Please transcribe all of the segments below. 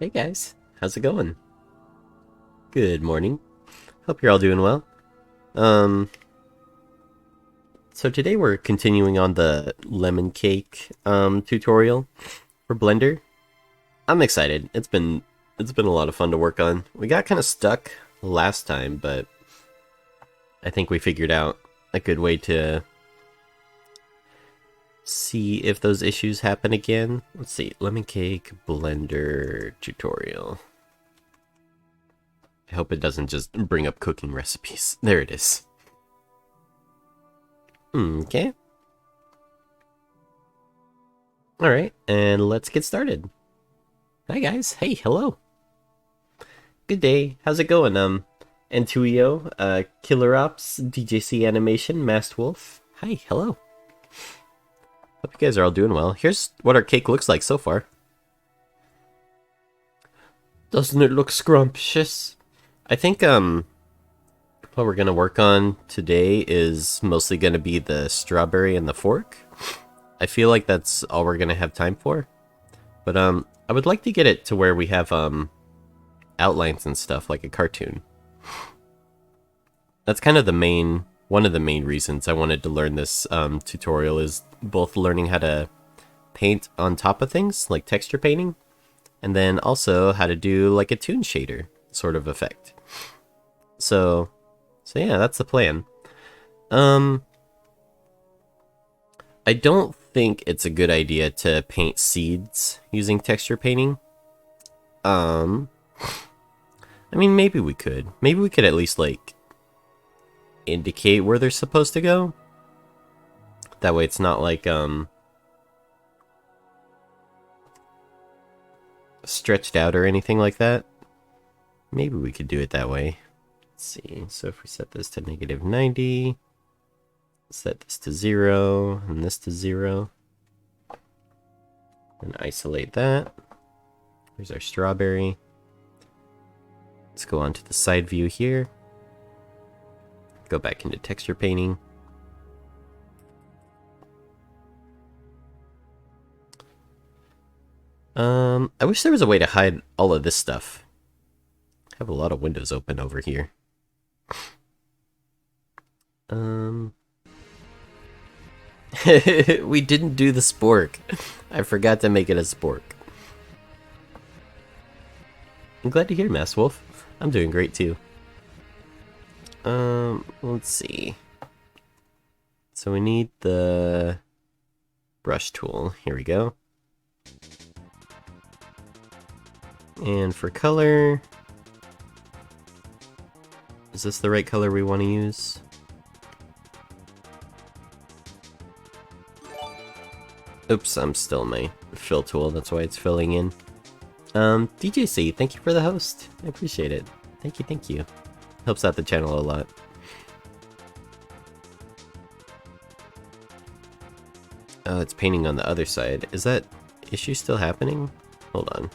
Hey guys, how's it going? Good morning. Hope you're all doing well. Um, so today we're continuing on the lemon cake tutorial for Blender. I'm excited. It's been a lot of fun to work on. We got kind of stuck last time, but I think we figured out a good way to see if those issues happen again. Let's see, lemon cake Blender tutorial. I hope it doesn't just bring up cooking recipes. There it is. Okay. Alright, and let's get started. Hi guys. Hey, hello. Good day. How's it going? N2EO, Killer Ops, DJC Animation, Masked Wolf. Hi, hello. Hope you guys are all doing well. Here's what our cake looks like so far. Doesn't it look scrumptious? I think, what we're gonna work on today is mostly gonna be the strawberry and the fork. I feel like that's all we're gonna have time for. But, I would like to get it to where we have, outlines and stuff like a cartoon. That's kind of one of the main reasons I wanted to learn this, tutorial is both learning how to paint on top of things, like texture painting, and then also how to do like a toon shader sort of effect. So yeah, that's the plan. I don't think it's a good idea to paint seeds using texture painting. I mean, maybe we could. Maybe we could at least, like, indicate where they're supposed to go. That way it's not, like, stretched out or anything like that. Maybe we could do it that way. Let's see. So if we set this to -90, set this to 0, and this to 0, and isolate that. Here's our strawberry. Let's go on to the side view here. Go back into texture painting. I wish there was a way to hide all of this stuff. I have a lot of windows open over here. We didn't do the spork. I forgot to make it a spork. I'm glad to hear, Masked Wolf. I'm doing great too. Let's see. So we need the brush tool. Here we go. And for color, is this the right color we want to use? Oops, I'm still in my fill tool, that's why it's filling in. DJC, thank you for the host. I appreciate it. Thank you. Helps out the channel a lot. Oh, it's painting on the other side. Is that issue still happening? Hold on.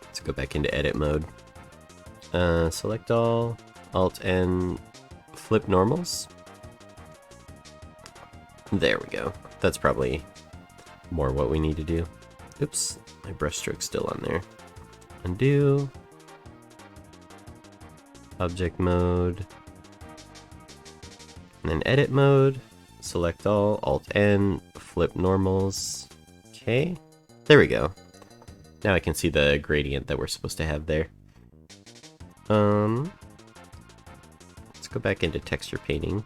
Let's go back into edit mode. Select all, Alt and flip normals. There we go. That's probably more what we need to do. Oops, my brush stroke's still on there. Undo. Object mode. And then edit mode. Select all, Alt N, flip normals. Okay, there we go. Now I can see the gradient that we're supposed to have there. Let's go back into texture painting.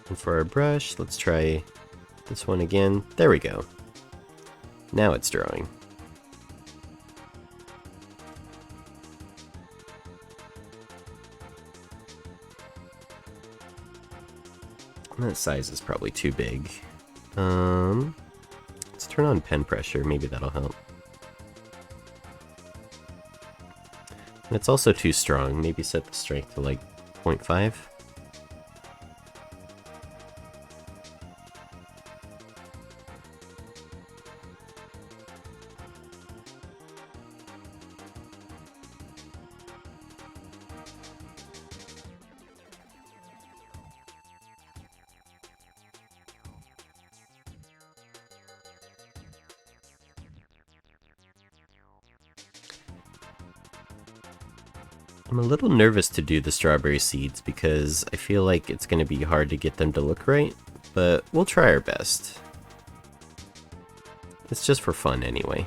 And for our brush, let's try this one again. There we go. Now it's drawing. That size is probably too big. Let's turn on pen pressure, maybe that'll help. And it's also too strong, maybe set the strength to like 0.5. I'm a little nervous to do the strawberry seeds because I feel like it's going to be hard to get them to look right, but we'll try our best. It's just for fun anyway.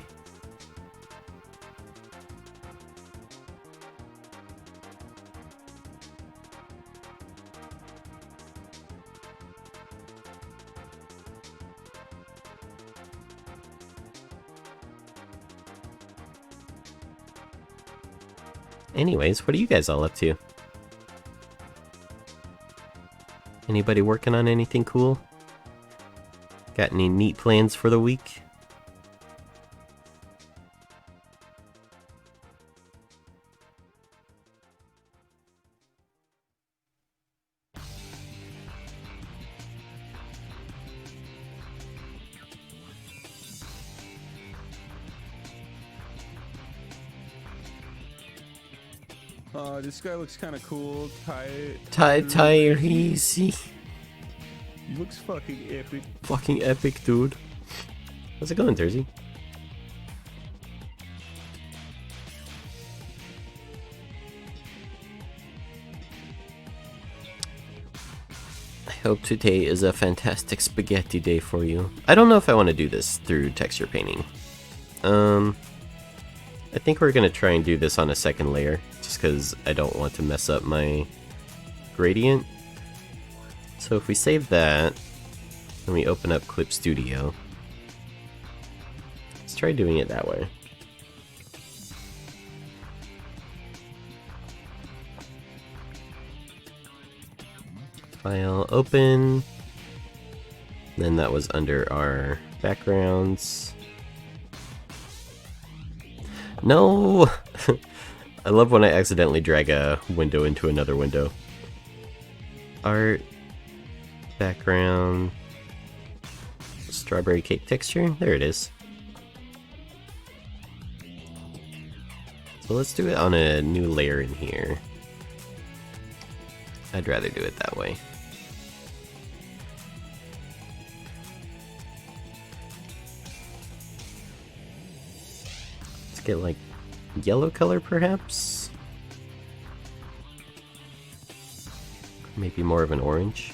Anyways, what are you guys all up to? Anybody working on anything cool? Got any neat plans for the week? This guy looks kind of cool. Easy. Looks fucking epic. Fucking epic, dude. How's it going, Thursday? I hope today is a fantastic spaghetti day for you. I don't know if I want to do this through texture painting. I think we're going to try and do this on a second layer, just because I don't want to mess up my gradient. So if we save that, and we open up Clip Studio, let's try doing it that way. File open, then that was under our backgrounds. No! I love when I accidentally drag a window into another window. Art, background, strawberry cake texture, there it is. So let's do it on a new layer in here. I'd rather do it that way. Get like yellow color perhaps? Maybe more of an orange.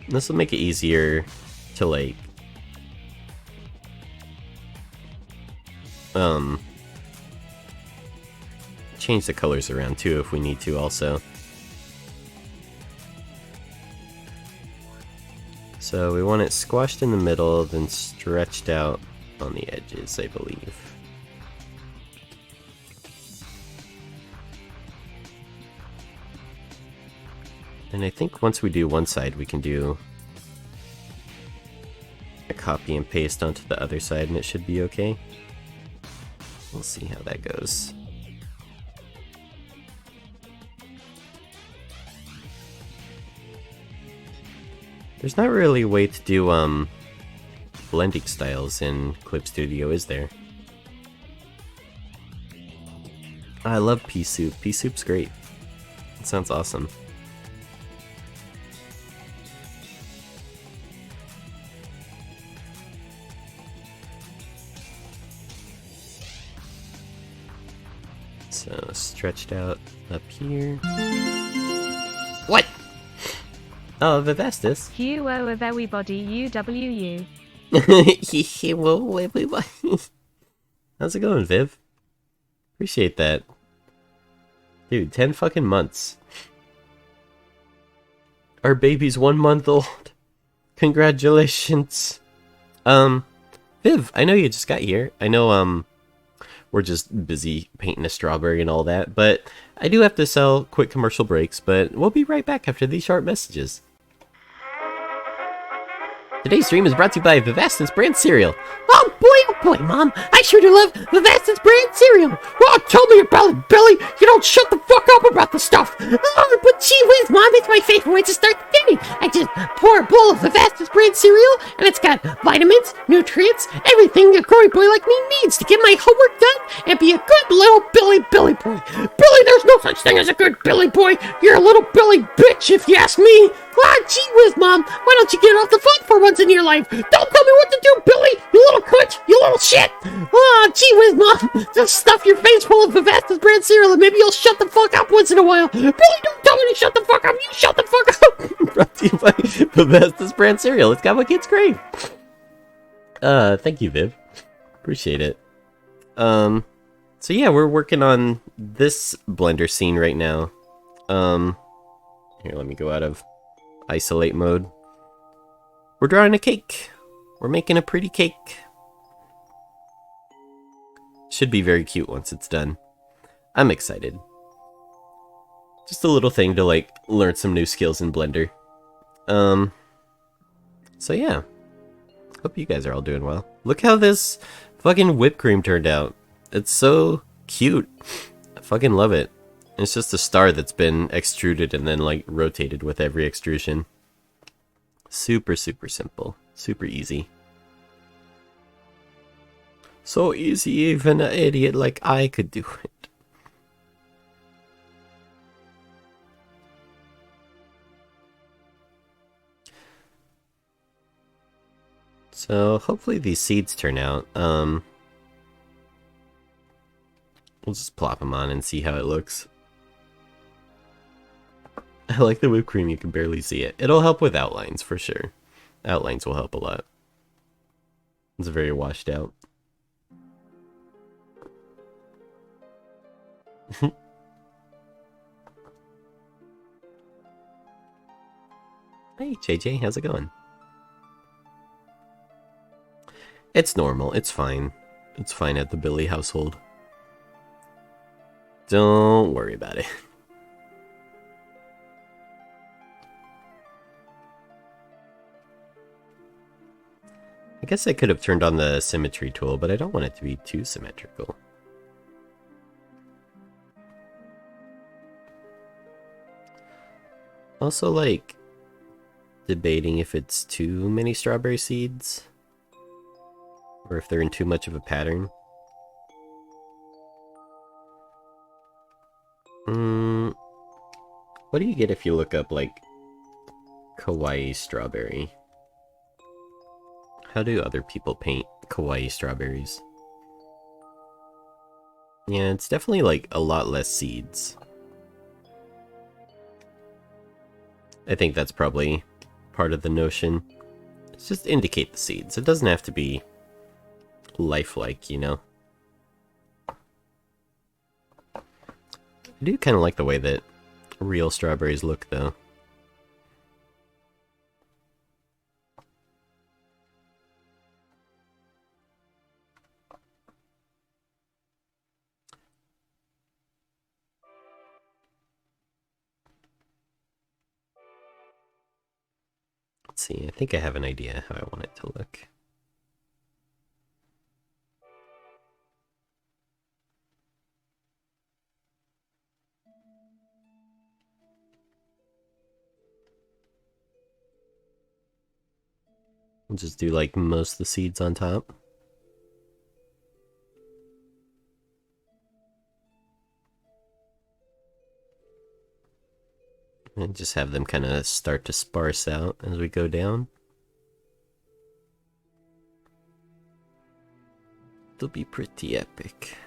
This will make it easier to like change the colors around too if we need to also. So we want it squashed in the middle, then stretched out on the edges, I believe. And I think once we do one side, we can do a copy and paste onto the other side and it should be okay. We'll see how that goes. There's not really a way to do blending styles in Clip Studio, is there? I love pea soup. Pea soup's great. It sounds awesome. So stretched out up here. What? Oh, Vivestus. UwU of everybody, UwU. Whoa, everybody. How's it going, Viv? Appreciate that. Dude, 10 fucking months. Our baby's 1 month old. Congratulations. Viv, I know you just got here. I know, we're just busy painting a strawberry and all that, but I do have to sell quick commercial breaks, but we'll be right back after these short messages. Today's stream is brought to you by Vivestus brand cereal. Oh boy, Mom, I sure do love Vivestus brand cereal. Oh, tell me about it, Billy. You don't shut the fuck up about the stuff. Oh, but gee whiz, Mom, it's my favorite way to start the day. I just pour a bowl of Vivestus brand cereal, and it's got vitamins, nutrients, everything a growing boy like me needs to get my homework done and be a good little Billy boy. Billy, there's no such thing as a good Billy boy. You're a little Billy bitch, if you ask me. Ah, gee whiz, Mom, why don't you get off the phone for a once in your life. Don't tell me what to do, Billy! You little cunt! You little shit! Oh, gee whiz, Mom! Just stuff your face full of Vivastus brand cereal and maybe you'll shut the fuck up once in a while. Billy, don't tell me to shut the fuck up! You shut the fuck up! Brought to you by Vivastus brand cereal. It's got what kids crave. Thank you, Viv. Appreciate it. So yeah, we're working on this Blender scene right now. Here, let me go out of isolate mode. We're drawing a cake. We're making a pretty cake. Should be very cute once it's done. I'm excited. Just a little thing to, like, learn some new skills in Blender. So yeah. Hope you guys are all doing well. Look how this fucking whipped cream turned out. It's so cute. I fucking love it. It's just a star that's been extruded and then, like, rotated with every extrusion. Super, super simple. Super easy. So easy even an idiot like I could do it. So hopefully these seeds turn out. We'll just plop them on and see how it looks. I like the whipped cream, you can barely see it. It'll help with outlines, for sure. Outlines will help a lot. It's very washed out. Hey, JJ, how's it going? It's normal, it's fine. It's fine at the Billy household. Don't worry about it. I guess I could have turned on the symmetry tool, but I don't want it to be too symmetrical. Also, like, debating if it's too many strawberry seeds, or if they're in too much of a pattern. What do you get if you look up, like, kawaii strawberry? How do other people paint kawaii strawberries? Yeah, it's definitely, like, a lot less seeds. I think that's probably part of the notion. It's just indicate the seeds. It doesn't have to be lifelike, you know? I do kind of like the way that real strawberries look, though. Let's see, I think I have an idea how I want it to look. We'll just do like most of the seeds on top. And just have them kind of start to sparse out as we go down. It'll be pretty epic.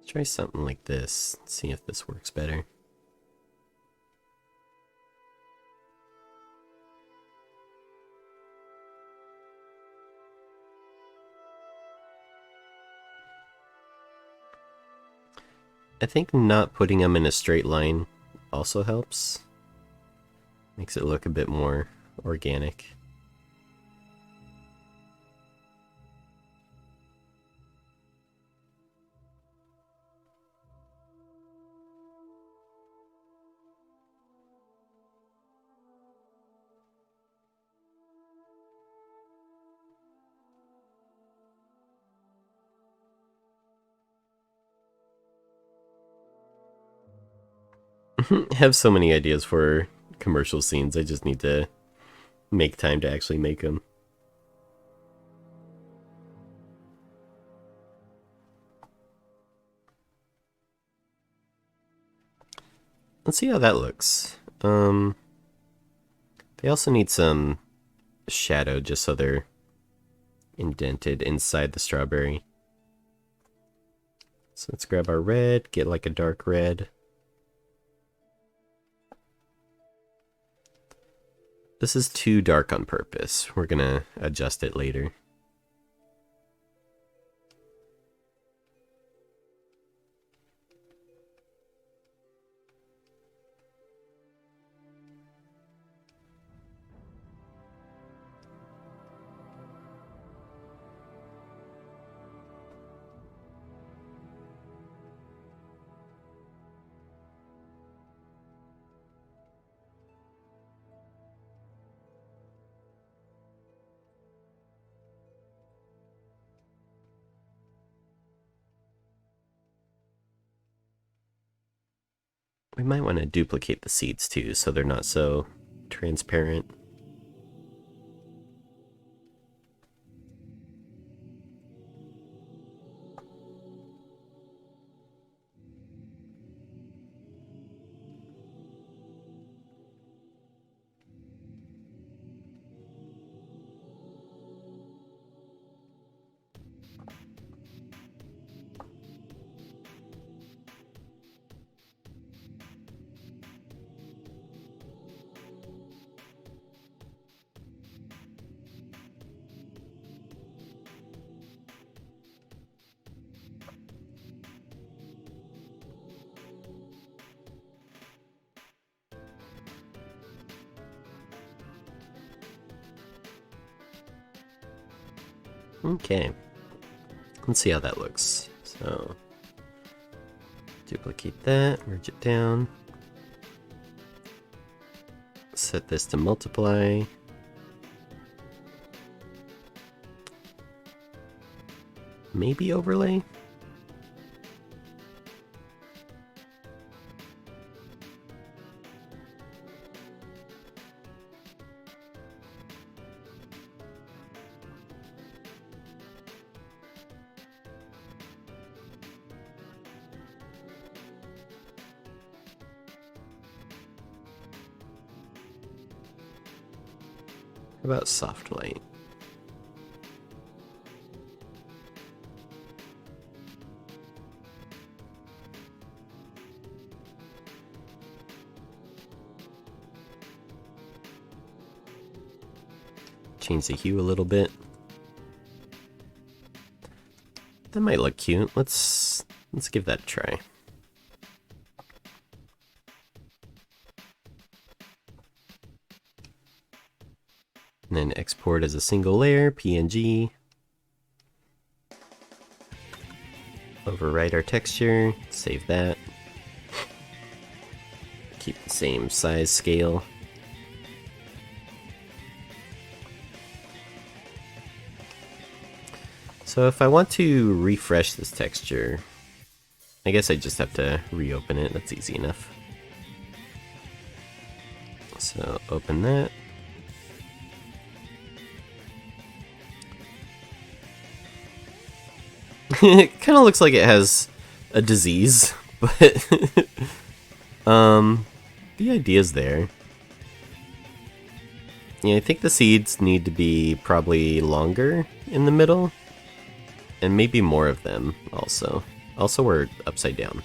Try something like this, see if this works better. I think not putting them in a straight line also helps. Makes it look a bit more organic. have so many ideas for commercial scenes. I just need to make time to actually make them. Let's see how that looks. They also need some shadow just so they're indented inside the strawberry. So let's grab our red, get like a dark red. This is too dark on purpose. We're gonna adjust it later. We might want to duplicate the seeds too so they're not so transparent. Okay, let's see how that looks. So, duplicate that, merge it down. Set this to multiply. Maybe overlay? How about soft light? Change the hue a little bit. That might look cute. Let's give that a try. And then export as a single layer, PNG. Overwrite our texture, save that. Keep the same size scale. So if I want to refresh this texture, I guess I just have to reopen it. That's easy enough. So open that. It kind of looks like it has a disease, but the idea's there. Yeah, I think the seeds need to be probably longer in the middle, and maybe more of them also. Also, we're upside down.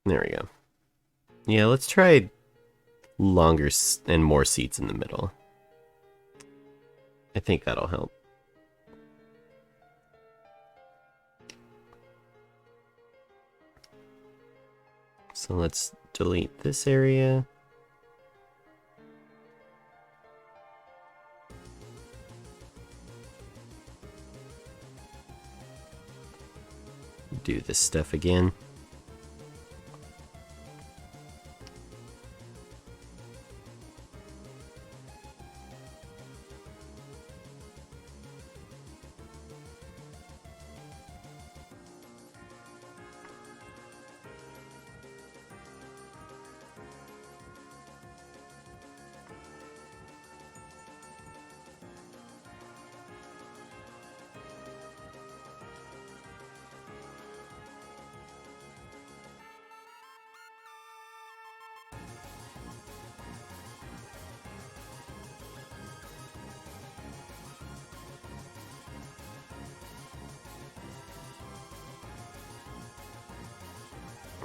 There we go. Yeah, let's try longer and more seeds in the middle. I think that'll help. So let's delete this area. Do this stuff again.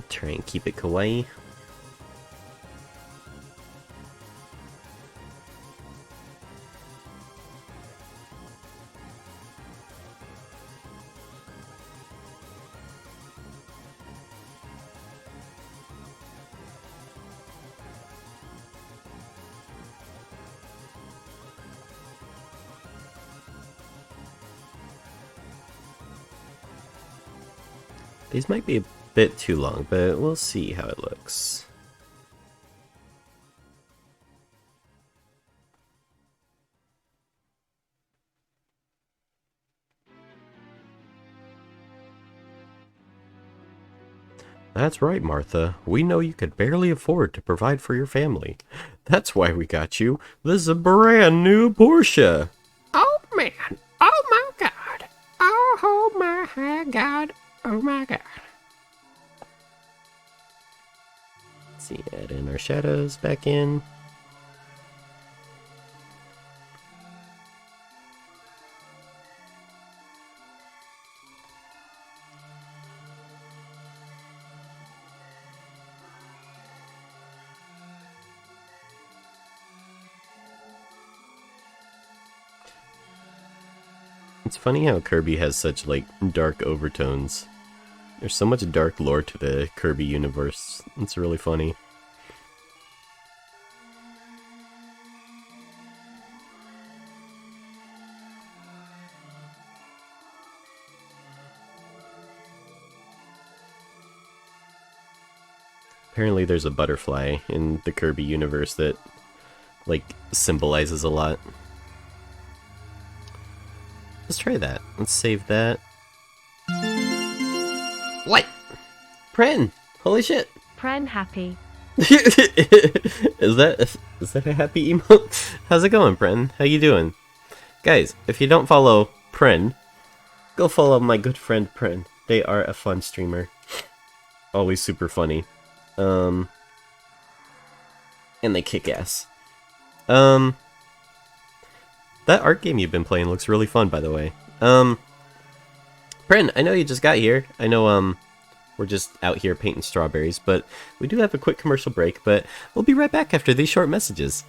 Try and keep it kawaii. These might be a bit too long, but we'll see how it looks. That's right, Martha. We know you could barely afford to provide for your family. That's why we got you this brand new Porsche. Oh man, oh my god, oh my god, oh my god. Let's see, add in our shadows back in. It's funny how Kirby has such, like, dark overtones. There's so much dark lore to the Kirby universe. It's really funny. Apparently there's a butterfly in the Kirby universe that, like, symbolizes a lot. Let's try that. Let's save that. What? Pren! Holy shit! Pren happy. Is that a happy emote? How's it going, Pren? How you doing? Guys, if you don't follow Pren, go follow my good friend Pren. They are a fun streamer. Always super funny. And they kick ass. That art game you've been playing looks really fun, by the way. Pren, I know you just got here. I know, we're just out here painting strawberries, but we do have a quick commercial break, but we'll be right back after these short messages.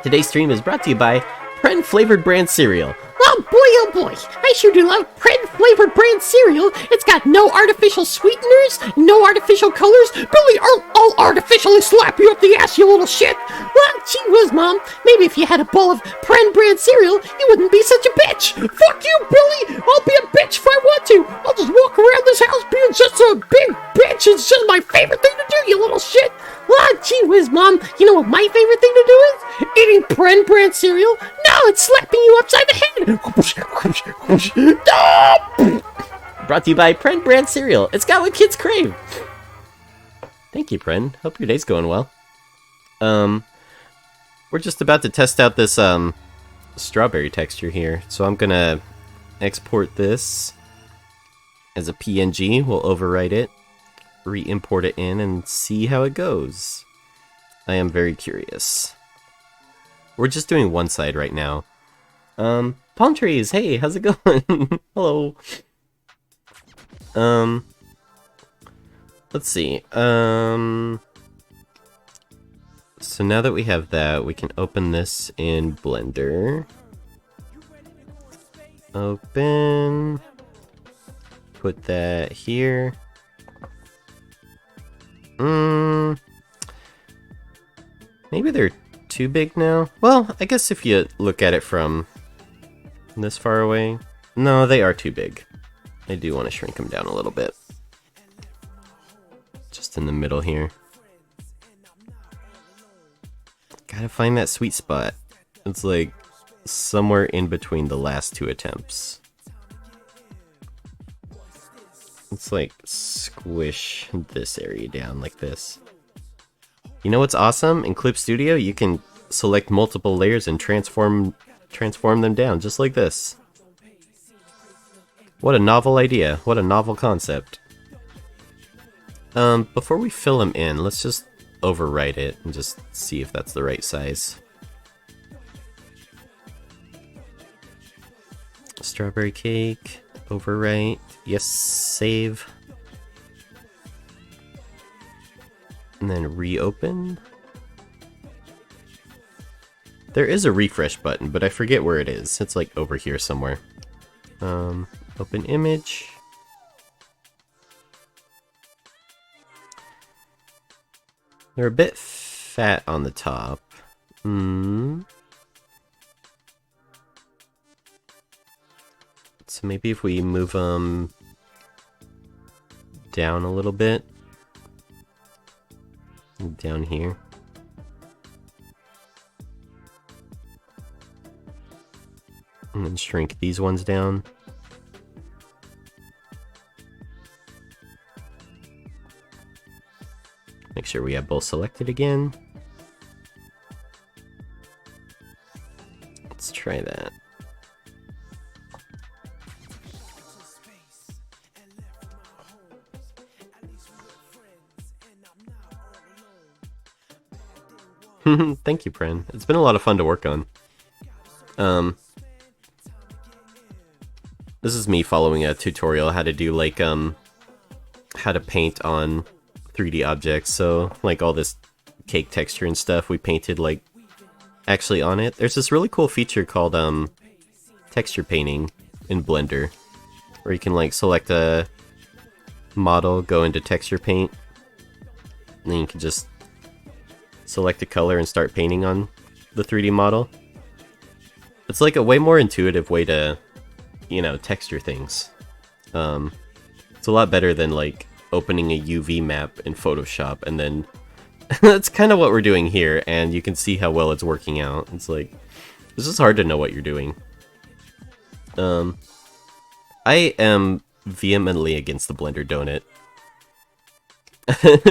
Today's stream is brought to you by Pren Flavored Brand Cereal. Oh boy, I sure do love Pren Flavored Brand Cereal. It's got no artificial sweeteners, no artificial colors, Billy, all artificially slap you up the ass, you little shit. Well, gee whiz, Mom, maybe if you had a bowl of Pren Brand Cereal, you wouldn't be such a bitch. Fuck you, Billy, I'll be a bitch if I want to. I'll just walk around this house being just a big bitch. It's just my favorite thing to do, you little shit. Ah, gee whiz, Mom, you know what my favorite thing to do is? Eating Pren Brand cereal? No, it's slapping you upside the head. Brought to you by Pren Brand cereal. It's got what kids crave. Thank you, Pren. Hope your day's going well. We're just about to test out this, strawberry texture here. So I'm gonna export this as a PNG. We'll overwrite it, re-import it in, and see how it goes. I am very curious. We're just doing one side right now. Palm trees, hey, how's it going? Hello. Let's see. So now that we have that, we can open this in Blender. Open. Put that here. Maybe they're too big now. Well, I guess if you look at it from this far away. No, they are too big. I do want to shrink them down a little bit. Just in the middle here. Gotta find that sweet spot. It's like somewhere in between the last two attempts. Let's like squish this area down like this. You know what's awesome? In Clip Studio, you can select multiple layers and transform them down, just like this. What a novel idea. What a novel concept. Before we fill them in, let's just overwrite it and just see if that's the right size. Strawberry cake, overwrite, yes, save. And then reopen. There is a refresh button, but I forget where it is. It's like over here somewhere. Open image. They're a bit fat on the top. So maybe if we move them down a little bit. Down here. And then shrink these ones down. Make sure we have both selected again. Let's try that. Thank you, Pren. It's been a lot of fun to work on. This is me following a tutorial how to do like how to paint on 3D objects. So like all this cake texture and stuff we painted like actually on it. There's this really cool feature called texture painting in Blender, where you can like select a model, go into texture paint, and then you can just select a color and start painting on the 3D model. It's like a way more intuitive way to, you know, texture things. It's a lot better than like opening a UV map in Photoshop, and then that's kind of what we're doing here, and you can see how well it's working out. It's like, this is hard to know what you're doing. I am vehemently against the Blender donut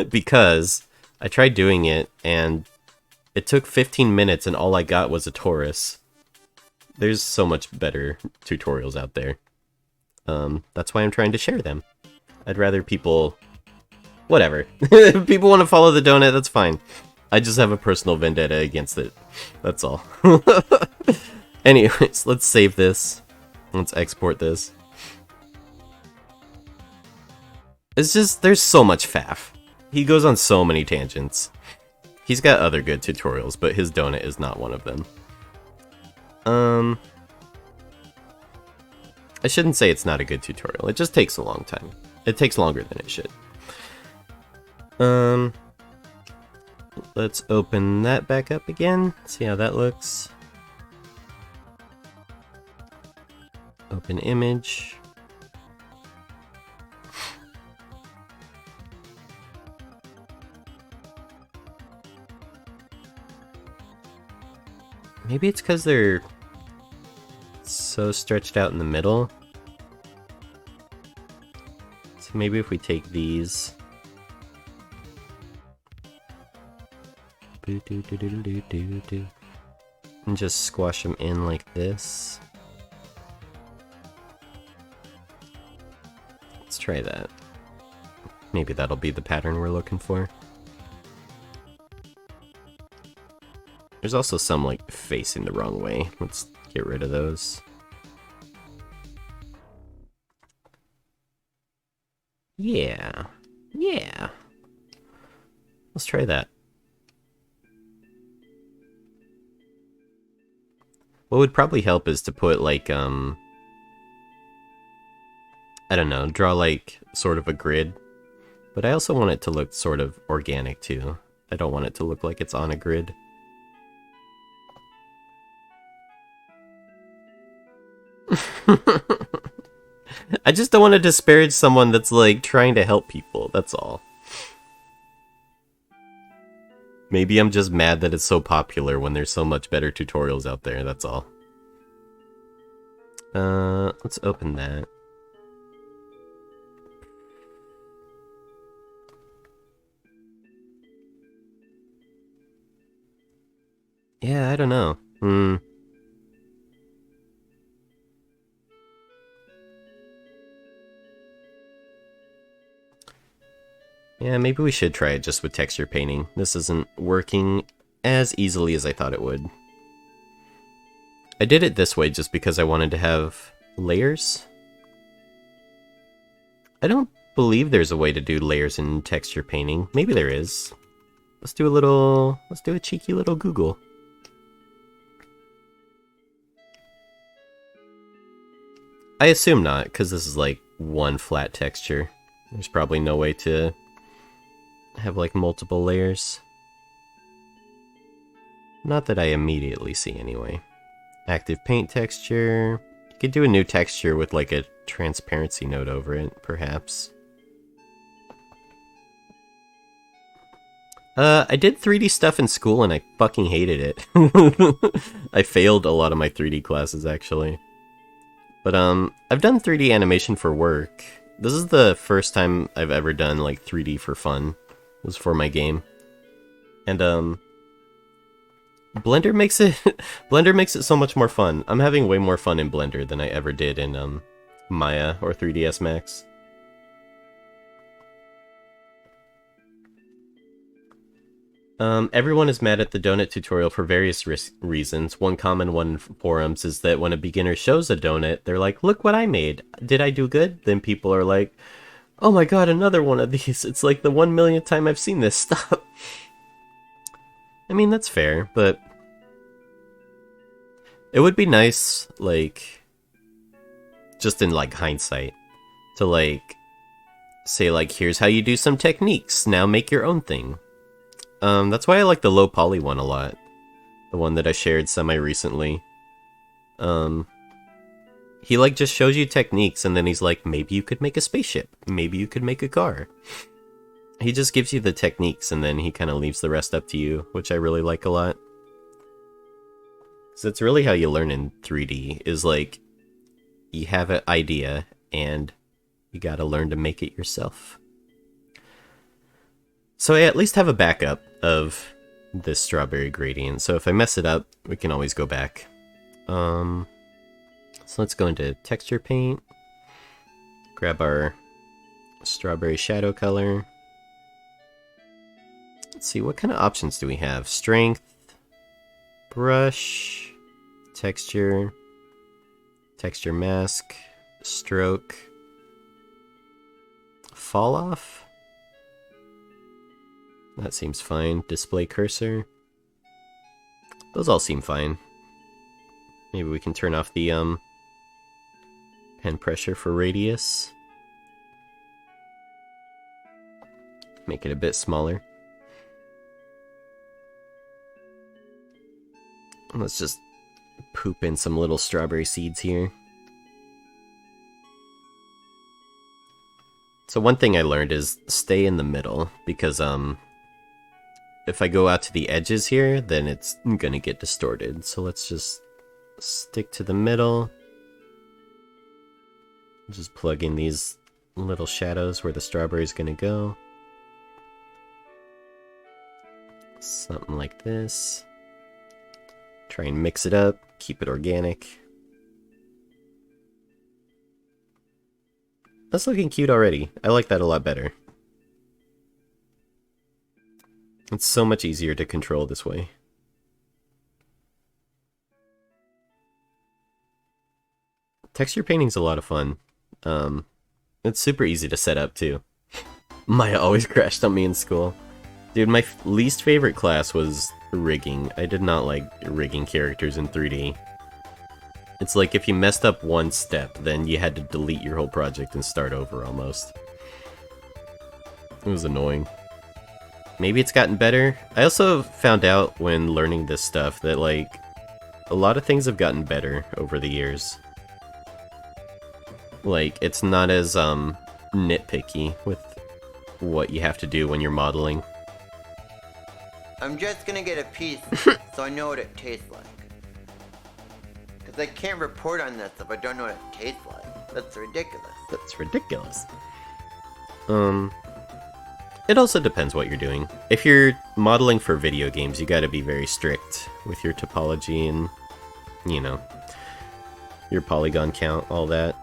because I tried doing it and it took 15 minutes and all I got was a torus. There's so much better tutorials out there. That's why I'm trying to share them. I'd rather people... Whatever. If people want to follow the donut, that's fine. I just have a personal vendetta against it. That's all. Anyways, let's save this. Let's export this. It's just, there's so much faff. He goes on so many tangents. He's got other good tutorials, but his donut is not one of them. I shouldn't say it's not a good tutorial. It just takes a long time. It takes longer than it should. Let's open that back up again. See how that looks. Open image. Maybe it's because they're so stretched out in the middle. So maybe if we take these. And just squash them in like this. Let's try that. Maybe that'll be the pattern we're looking for. There's also some like facing the wrong way. Let's get rid of those. Yeah. Yeah. Let's try that. What would probably help is to put like, I don't know, draw like sort of a grid. But I also want it to look sort of organic too. I don't want it to look like it's on a grid. I just don't want to disparage someone that's like trying to help people, that's all. Maybe I'm just mad that it's so popular when there's so much better tutorials out there, that's all. Let's open that. Yeah, I don't know. Yeah, maybe we should try it just with texture painting. This isn't working as easily as I thought it would. I did it this way just because I wanted to have layers. I don't believe there's a way to do layers in texture painting. Maybe there is. Let's do a cheeky little Google. I assume not, because this is like one flat texture. There's probably no way to have like multiple layers. Not that I immediately see anyway. Active paint texture. You could do a new texture with like a transparency node over it, perhaps. I did 3D stuff in school and I fucking hated it. I failed a lot of my 3D classes actually. But I've done 3D animation for work. This is the first time I've ever done like 3D for fun. It was for my game. And Blender makes it so much more fun. I'm having way more fun in Blender than I ever did in Maya or 3ds Max. Everyone is mad at the donut tutorial for various reasons. One common one in forums is that when a beginner shows a donut, they're like, look what I made. Did I do good? Then people are like, oh my god, another one of these. It's like the 1 millionth time I've seen this. Stop. I mean, that's fair, but it would be nice, like, just in like hindsight, to like, say like, here's how you do some techniques. Now make your own thing. That's why I like the low poly one a lot. The one that I shared semi-recently. He like just shows you techniques and then he's like, maybe you could make a spaceship. Maybe you could make a car. He just gives you the techniques and then he kind of leaves the rest up to you, which I really like a lot. So it's really how you learn in 3D, is like, you have an idea and you gotta learn to make it yourself. So I at least have a backup of this strawberry gradient, so if I mess it up, we can always go back. So let's go into texture paint, grab our strawberry shadow color. Let's see, what kind of options do we have? Strength, brush, texture, texture mask, stroke, fall off? That seems fine. Display cursor. Those all seem fine. Maybe we can turn off the pen pressure for radius. Make it a bit smaller. Let's just poop in some little strawberry seeds here. So one thing I learned is stay in the middle, because if I go out to the edges here, then it's gonna get distorted. So let's just stick to the middle. Just plug in these little shadows where the strawberry's gonna go. Something like this. Try and mix it up, keep it organic. That's looking cute already. I like that a lot better. It's so much easier to control this way. Texture painting's a lot of fun. It's super easy to set up too. Maya always crashed on me in school. Dude, my least favorite class was rigging. I did not like rigging characters in 3D. It's like if you messed up one step, then you had to delete your whole project and start over almost. It was annoying. Maybe it's gotten better. I also found out when learning this stuff that like a lot of things have gotten better over the years. Like, it's not as nitpicky with what you have to do when you're modeling. I'm just gonna get a piece so I know what it tastes like. Cause I can't report on this if I don't know what it tastes like. That's ridiculous. That's ridiculous. It also depends what you're doing. If you're modeling for video games, you gotta be very strict with your topology and, you know, your polygon count, all that.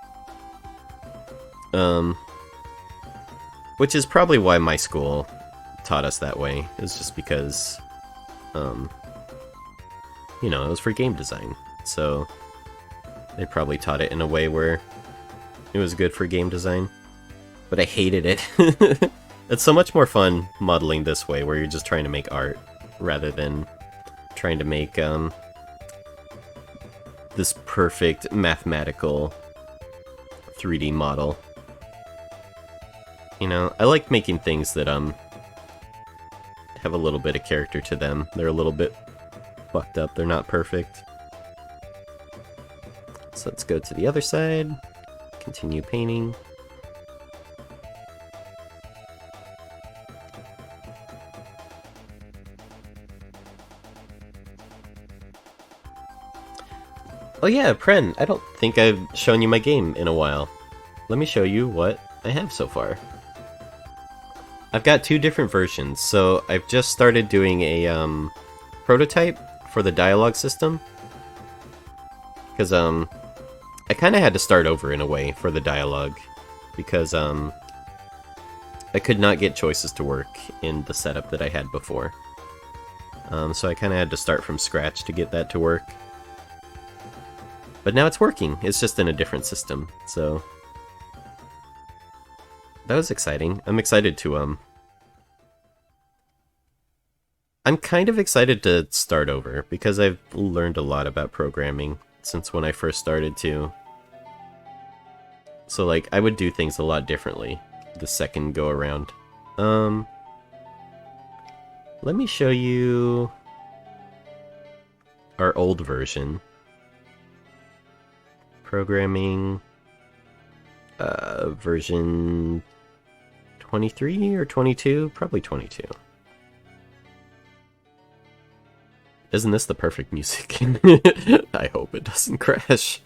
Which is probably why my school taught us that way. It's just because, you know, it was for game design. So they probably taught it in a way where it was good for game design. But I hated it. It's so much more fun modeling this way, where you're just trying to make art, rather than trying to make, this perfect mathematical 3D model. You know, I like making things that, have a little bit of character to them. They're a little bit fucked up, they're not perfect. So let's go to the other side, continue painting. Oh yeah, Pren, I don't think I've shown you my game in a while. Let me show you what I have so far. I've got two different versions, so I've just started doing a prototype for the dialogue system. Because I kind of had to start over in a way for the dialogue, because I could not get choices to work in the setup that I had before. So I kind of had to start from scratch to get that to work. But now it's working, it's just in a different system, so... That was exciting. I'm excited to, I'm kind of excited to start over, because I've learned a lot about programming since when I first started too. So like, I would do things a lot differently the second go around. Let me show you our old version. Programming, version 23 or 22? Probably 22. Isn't this the perfect music? I hope it doesn't crash.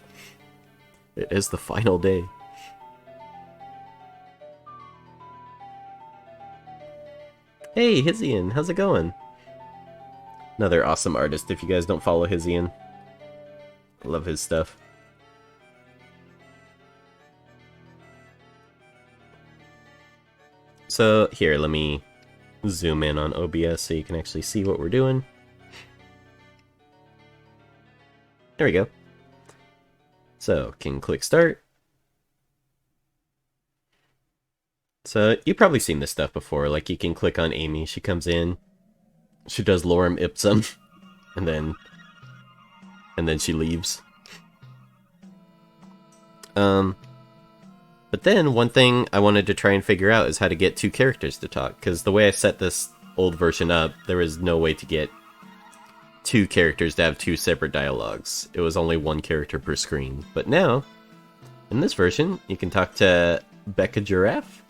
It is the final day. Hey, Hizian, how's it going? Another awesome artist if you guys don't follow Hizian. I love his stuff. So here, let me zoom in on OBS so you can actually see what we're doing. There we go. So, can click start. So, you've probably seen this stuff before, like you can click on Amy, she comes in, she does lorem ipsum, and then she leaves. But then, one thing I wanted to try and figure out is how to get two characters to talk, because the way I set this old version up, there was no way to get two characters to have two separate dialogues. It was only one character per screen. But now, in this version, you can talk to Becca Giraffe,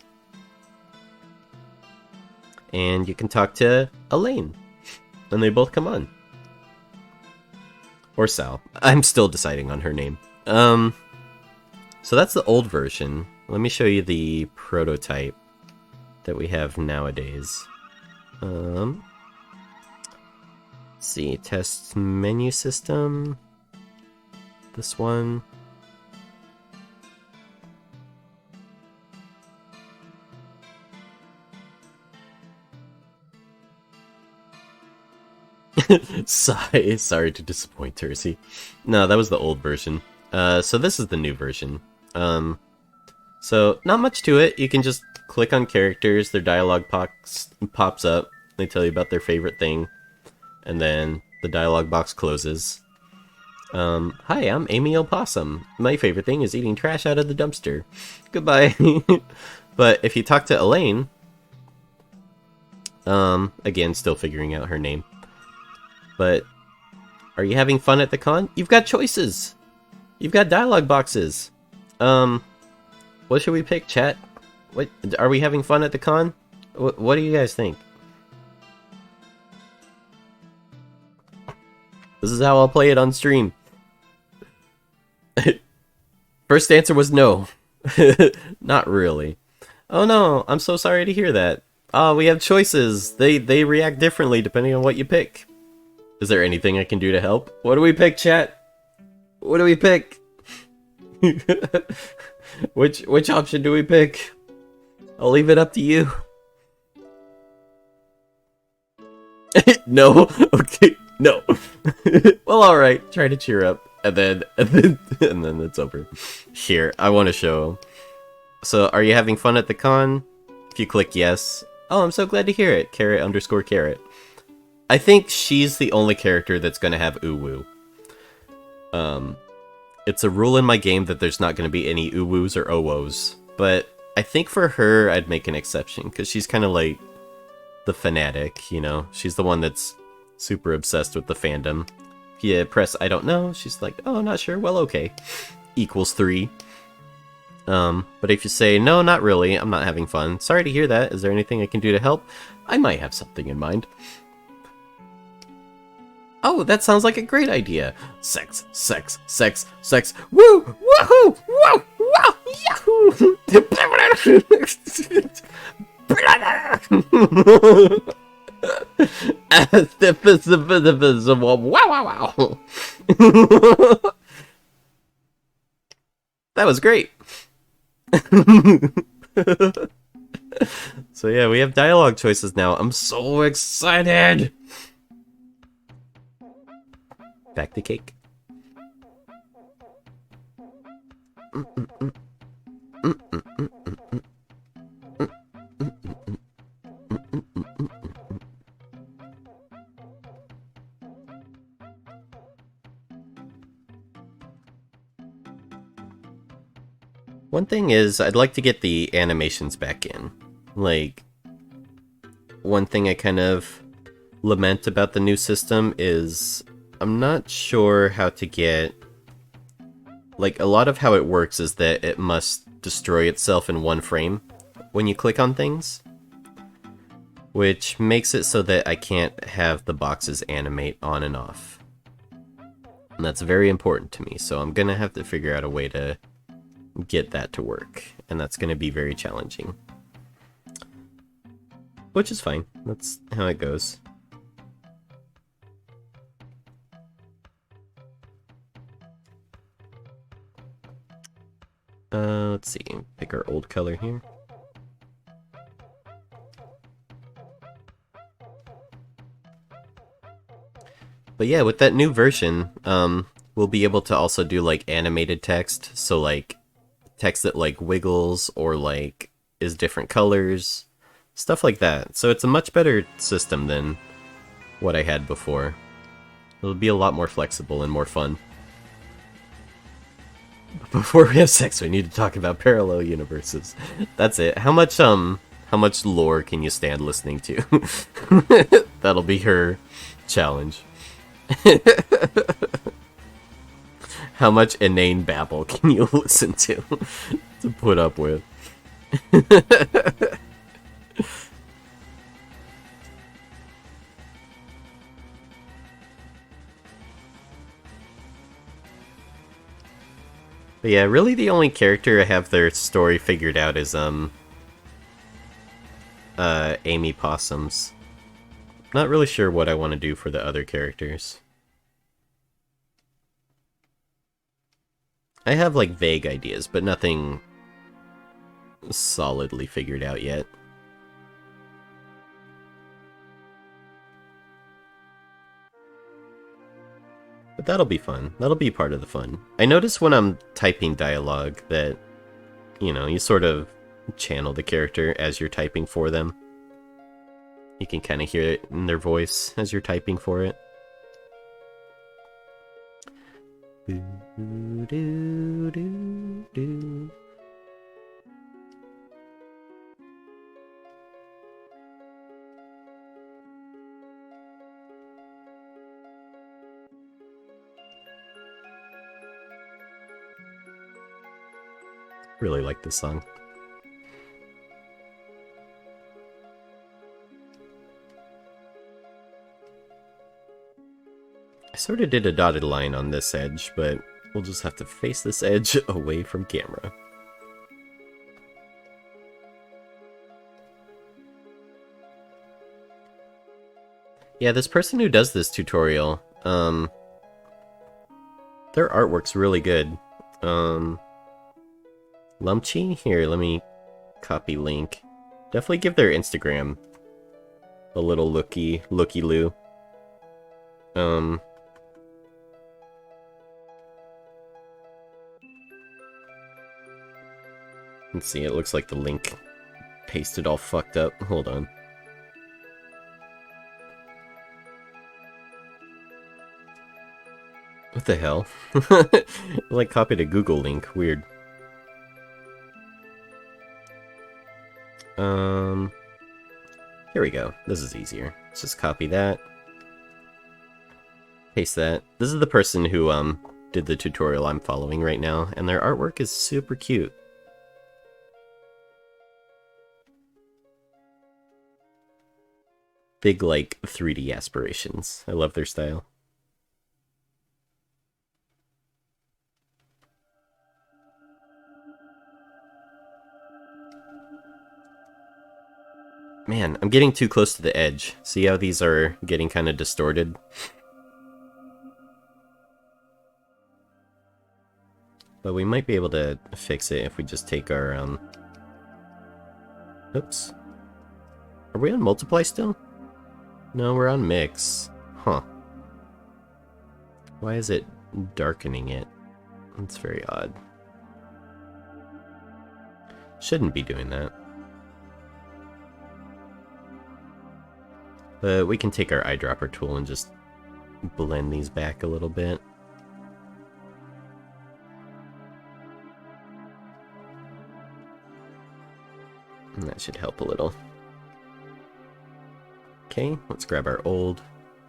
and you can talk to Elaine, and they both come on. Or Sal. I'm still deciding on her name. So that's the old version. Let me show you the prototype that we have nowadays. Let's see, test menu system. This one. Sorry to disappoint, Tercy. No, that was the old version. So this is the new version. So not much to it. You can just click on characters, their dialogue pops up, they tell you about their favorite thing, and then the dialogue box closes. Hi, I'm Amy Opossum. My favorite thing is eating trash out of the dumpster. Goodbye. But if you talk to Elaine, again, still figuring out her name. But are you having fun at the con? You've got choices. You've got dialogue boxes. What should we pick, chat? What are we having fun at the con? What do you guys think? This is how I'll play it on stream. First answer was no. Not really. Oh no, I'm so sorry to hear that. We have choices. They react differently depending on what you pick. Is there anything I can do to help? What do we pick, chat? What do we pick? Which option do we pick? I'll leave it up to you. No? Okay, no. Well, alright. Try to cheer up. And then it's over. Here, I want to show. So, are you having fun at the con? If you click yes. Oh, I'm so glad to hear it. Carrot underscore carrot. I think she's the only character that's going to have UwU. It's a rule in my game that there's not going to be any UwUs or OWOs. But I think for her, I'd make an exception. Because she's kind of like the fanatic, you know? She's the one that's super obsessed with the fandom. If you press I don't know, she's like, oh, not sure. Well, okay. Equals 3. But if you say, no, not really, I'm not having fun. Sorry to hear that. Is there anything I can do to help? I might have something in mind. Oh, that sounds like a great idea. Sex, sex, sex, sex. Woo! Woohoo! Woo! Wow! Yahoo! Wow! Wow! Wow! That was great. So yeah, we have dialogue choices now. I'm so excited. Back to cake. One thing is, I'd like to get the animations back in. Like, one thing I kind of lament about the new system is I'm not sure how to get... Like, a lot of how it works is that it must destroy itself in one frame when you click on things. Which makes it so that I can't have the boxes animate on and off. And that's very important to me, so I'm gonna have to figure out a way to get that to work. And that's gonna be very challenging. Which is fine. That's how it goes. Let's see. Pick our old color here. But yeah, with that new version, we'll be able to also do like animated text. So like text that like wiggles or like is different colors, stuff like that. So it's a much better system than what I had before. It'll be a lot more flexible and more fun. But before we have sex, we need to talk about parallel universes. That's it. How much lore can you stand listening to? That'll be her challenge. How much inane babble can you listen to put up with? But yeah, really the only character I have their story figured out is Amy Possums. Not really sure what I want to do for the other characters. I have like vague ideas, but nothing solidly figured out yet. But that'll be fun. That'll be part of the fun. I notice when I'm typing dialogue that, you know, you sort of channel the character as you're typing for them. You can kind of hear it in their voice as you're typing for it. Really like this song. I sort of did a dotted line on this edge, but we'll just have to face this edge away from camera. Yeah, this person who does this tutorial, their artwork's really good. Lumchi? Here, let me copy link. Definitely give their Instagram a little looky-loo. Let's see, it looks like the link pasted all fucked up. Hold on. What the hell? Like copied a Google link. Weird. Here we go. This is easier. Let's just copy that. Paste that. This is the person who did the tutorial I'm following right now, and their artwork is super cute. Big, like, 3D aspirations. I love their style. Man, I'm getting too close to the edge. See how these are getting kind of distorted? But we might be able to fix it if we just take our, Oops. Are we on multiply still? No, we're on mix. Huh. Why is it darkening it? That's very odd. Shouldn't be doing that. But we can take our eyedropper tool and just blend these back a little bit. And that should help a little. Okay, let's grab our old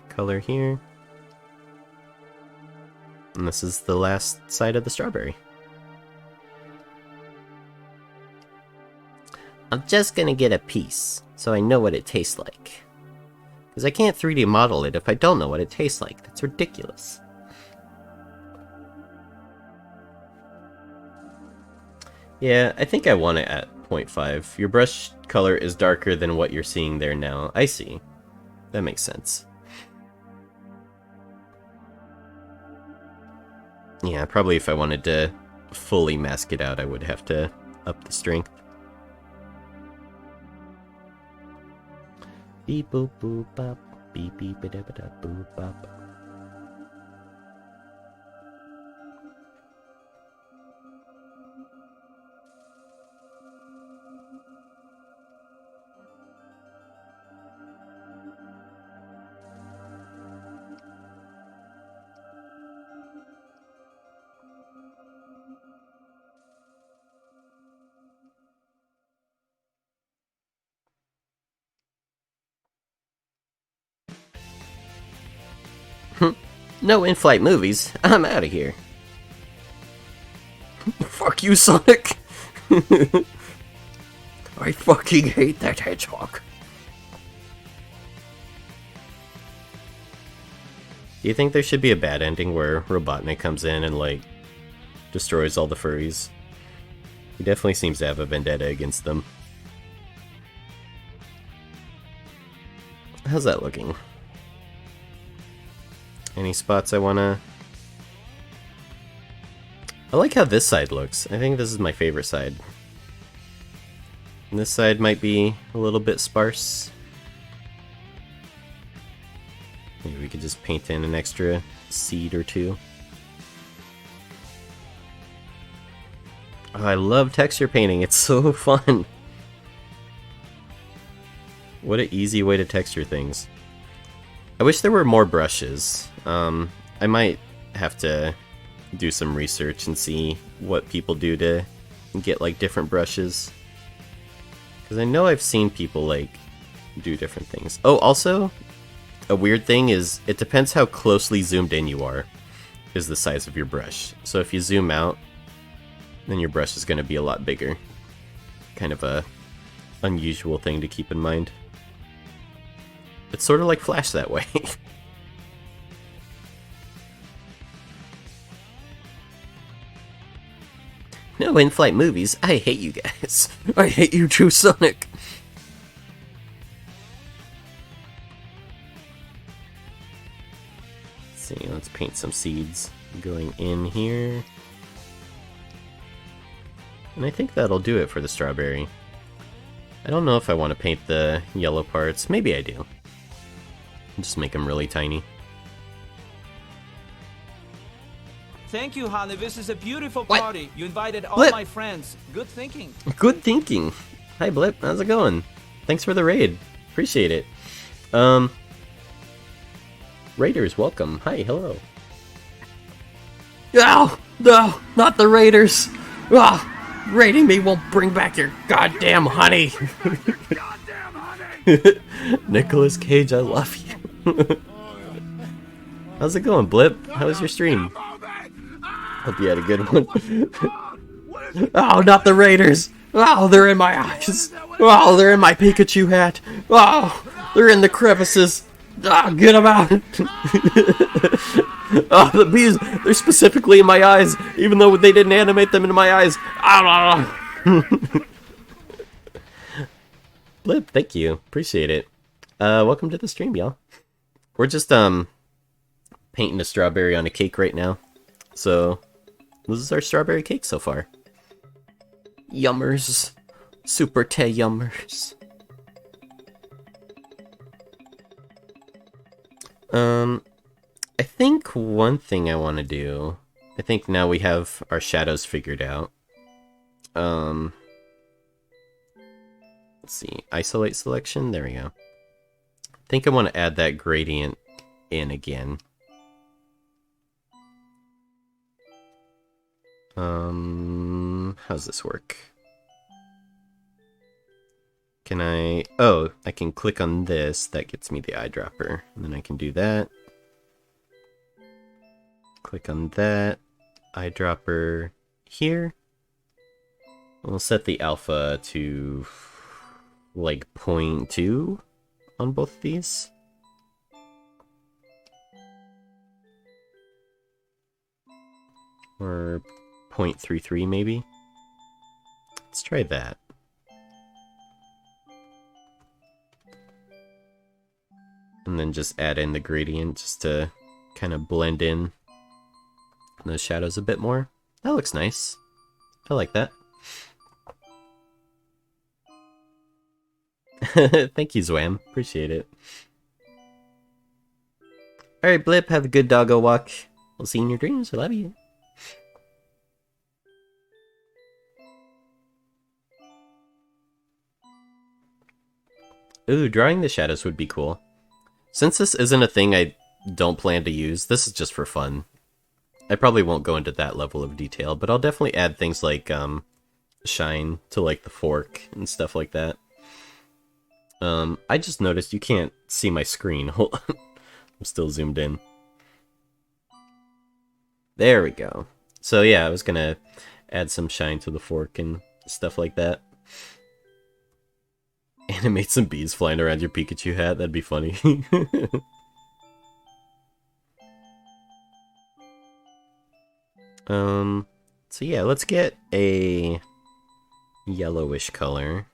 color here. And this is the last side of the strawberry. I'm just gonna get a piece, so I know what it tastes like. Because I can't 3D model it if I don't know what it tastes like. That's ridiculous. Yeah, I think I want it at 0.5. Your brush color is darker than what you're seeing there now. I see. That makes sense. Yeah, probably if I wanted to fully mask it out, I would have to up the strength. Beep boop boop bop, beep beep ba da ba da boop bop. No in-flight movies. I'm out of here. Fuck you, Sonic. I fucking hate that hedgehog. Do you think there should be a bad ending where Robotnik comes in and, like, destroys all the furries? He definitely seems to have a vendetta against them. How's that looking? Any spots I wanna... I like how this side looks. I think this is my favorite side. And this side might be a little bit sparse. Maybe we could just paint in an extra seed or two. Oh, I love texture painting. It's so fun. What an easy way to texture things. I wish there were more brushes. I might have to do some research and see what people do to get like different brushes. Because I know I've seen people like do different things. Oh, also, a weird thing is it depends how closely zoomed in you are, is the size of your brush. So if you zoom out, then your brush is going to be a lot bigger. Kind of a unusual thing to keep in mind. It's sort of like Flash that way. No in-flight movies. I hate you guys. I hate you too, Sonic. Let's see, let's paint some seeds going in here. And I think that'll do it for the strawberry. I don't know if I want to paint the yellow parts. Maybe I do. Just make them really tiny. Thank you, honey. This is a beautiful What? party. You invited all What? my friends. Good thinking. Good thinking. Hi Blip, how's it going? Thanks for the raid. Appreciate it. Raiders, welcome. Hi, hello. Oh, no, not the Raiders. Ah, raiding me won't bring back your goddamn honey. Nicolas Cage, I love you. How's it going, Blip? How was your stream? Hope you had a good one. Oh, not the Raiders! Oh, they're in my eyes! Oh, they're in my Pikachu hat! Oh, they're in the crevices! Oh, get them out! Oh, the bees, they're specifically in my eyes, even though they didn't animate them into my eyes. Blip, thank you. Appreciate it. Welcome to the stream, y'all. We're just, painting a strawberry on a cake right now. So, this is our strawberry cake so far. Yummers. Super te yummers. I think one thing I want to do... I think now we have our shadows figured out. Let's see. Isolate selection. There we go. I think I want to add that gradient in again. How's this work? Can I... Oh, I can click on this. That gets me the eyedropper. And then I can do that. Click on that. Eyedropper here. We'll set the alpha to like 0.2 on both of these. Or 0.33 maybe. Let's try that. And then just add in the gradient just to kind of blend in those shadows a bit more. That looks nice. I like that. Thank you, Zwam. Appreciate it. Alright, Blip, have a good doggo walk. We'll see you in your dreams. I love you. Ooh, drawing the shadows would be cool. Since this isn't a thing I don't plan to use, this is just for fun. I probably won't go into that level of detail, but I'll definitely add things like shine to like the fork and stuff like that. I just noticed you can't see my screen. Hold on. I'm still zoomed in. There we go. So yeah, I was gonna add some shine to the fork and stuff like that. Animate some bees flying around your Pikachu hat, that'd be funny. So yeah, let's get a yellowish color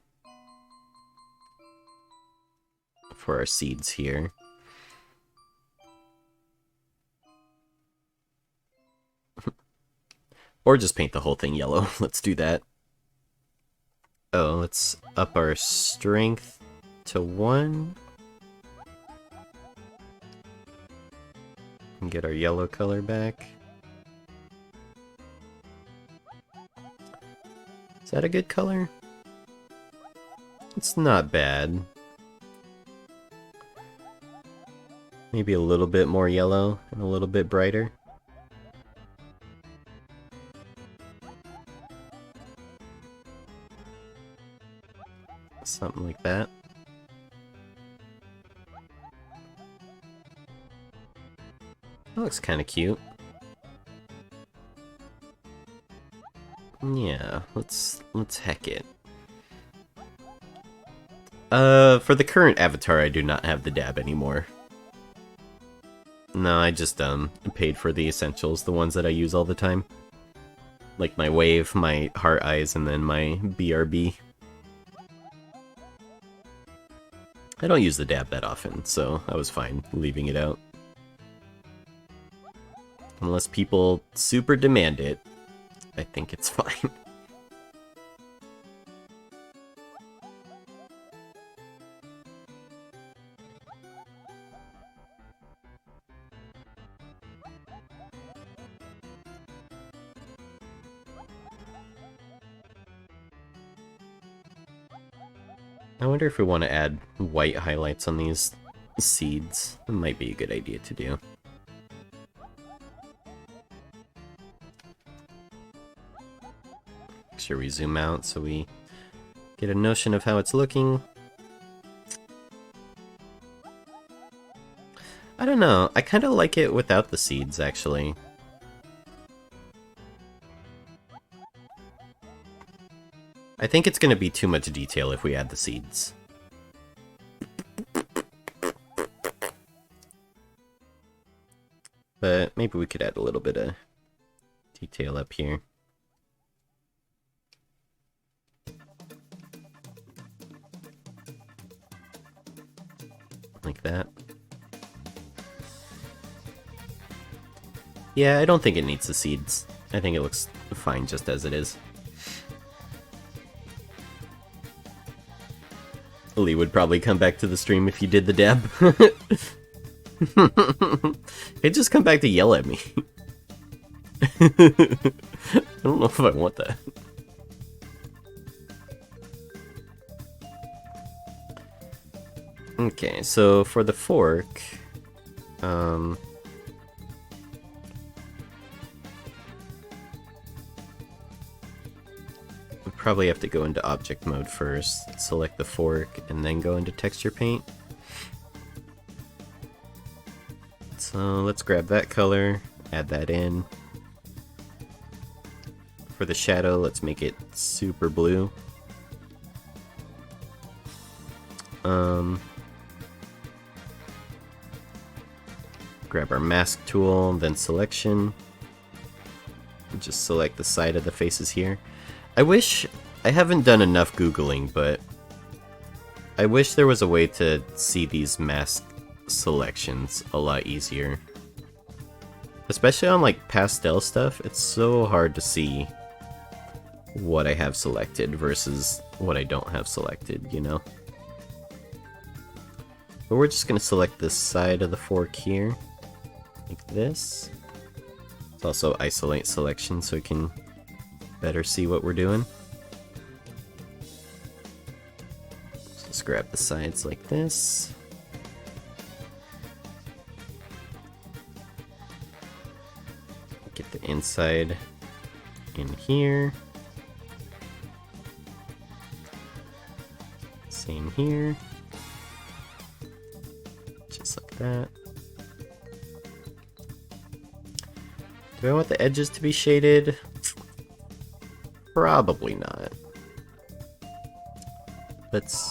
for our seeds here. Or just paint the whole thing yellow. Let's do that. Oh, let's up our strength to 1. And get our yellow color back. Is that a good color? It's not bad. Maybe a little bit more yellow and a little bit brighter. Something like that. That looks kind of cute. Yeah, let's heck it. For the current avatar, I do not have the dab anymore. No, I just paid for the essentials, the ones that I use all the time. Like my wave, my heart eyes, and then my BRB. I don't use the dab that often, so I was fine leaving it out. Unless people super demand it, I think it's fine. I wonder if we want to add white highlights on these seeds. It might be a good idea to do. Make sure we zoom out so we get a notion of how it's looking. I don't know, I kind of like it without the seeds, actually. I think it's going to be too much detail if we add the seeds. But maybe we could add a little bit of detail up here. Like that. Yeah, I don't think it needs the seeds. I think it looks fine just as it is. Lee would probably come back to the stream if you did the dab. He'd just come back to yell at me. I don't know if I want that. Okay, so for the fork, we probably have to go into object mode first, select the fork, and then go into texture paint. So let's grab that color, add that in. For the shadow, let's make it super blue. Grab our mask tool, then selection. Just select the side of the faces here. I haven't done enough Googling, but I wish there was a way to see these mask selections a lot easier. Especially on like pastel stuff, it's so hard to see what I have selected versus what I don't have selected, you know? But we're just gonna select this side of the fork here, like this. It's also isolate selection so we can better see what we're doing. So let's grab the sides like this. Get the inside in here. Same here. Just like that. Do I want the edges to be shaded? Probably not.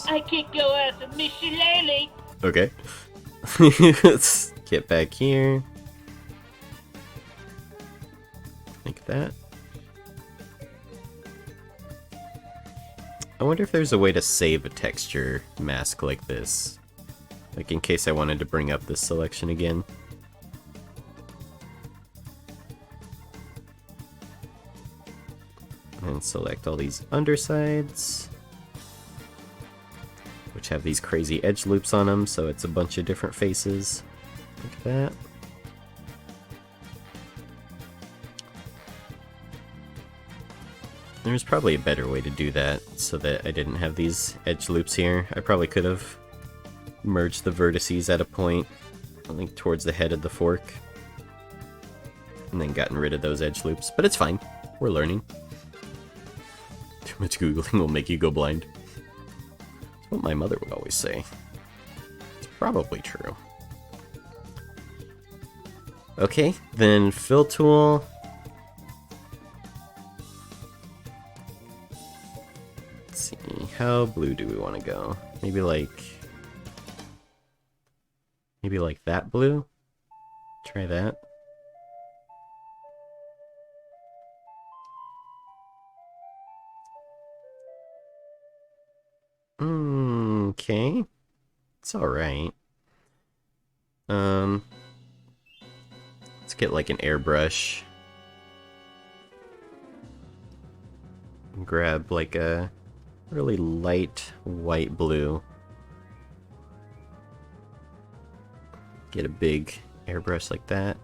I kick your ass and miss you lately. Okay. Let's get back here. Like that. I wonder if there's a way to save a texture mask like this. Like in case I wanted to bring up this selection again. And select all these undersides, which have these crazy edge loops on them, so it's a bunch of different faces, like that. There's probably a better way to do that, so that I didn't have these edge loops here. I probably could have merged the vertices at a point, I think towards the head of the fork, and then gotten rid of those edge loops, but it's fine, we're learning. Too much Googling will make you go blind. That's what my mother would always say. It's probably true. Okay, then fill tool. Let's see, how blue do we want to go? Maybe like that blue? Try that. Okay. It's alright. Let's get like an airbrush. Grab like a really light white blue. Get a big airbrush like that.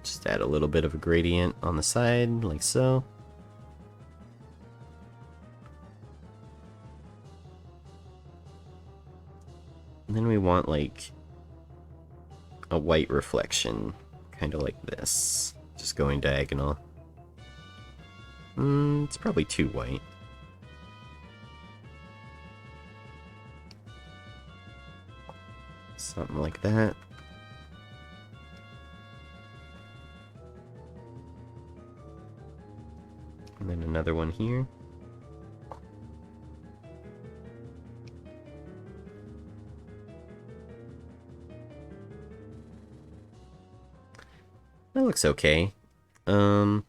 Just add a little bit of a gradient on the side, like so. And then we want like a white reflection, kind of like this, just going diagonal. It's probably too white. Something like that. And then another one here. That looks okay. I'm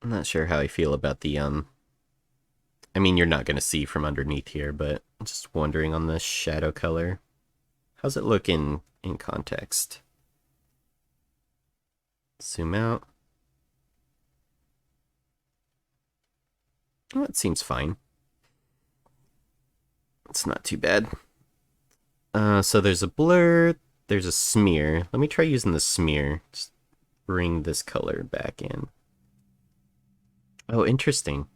not sure how I feel about the, I mean, you're not gonna see from underneath here, but I'm just wondering on the shadow color. How's it look in context? Zoom out. Well, it seems fine. It's not too bad. So there's a blur, there's a smear. Let me try using the smear. Just bring this color back in. Oh, interesting.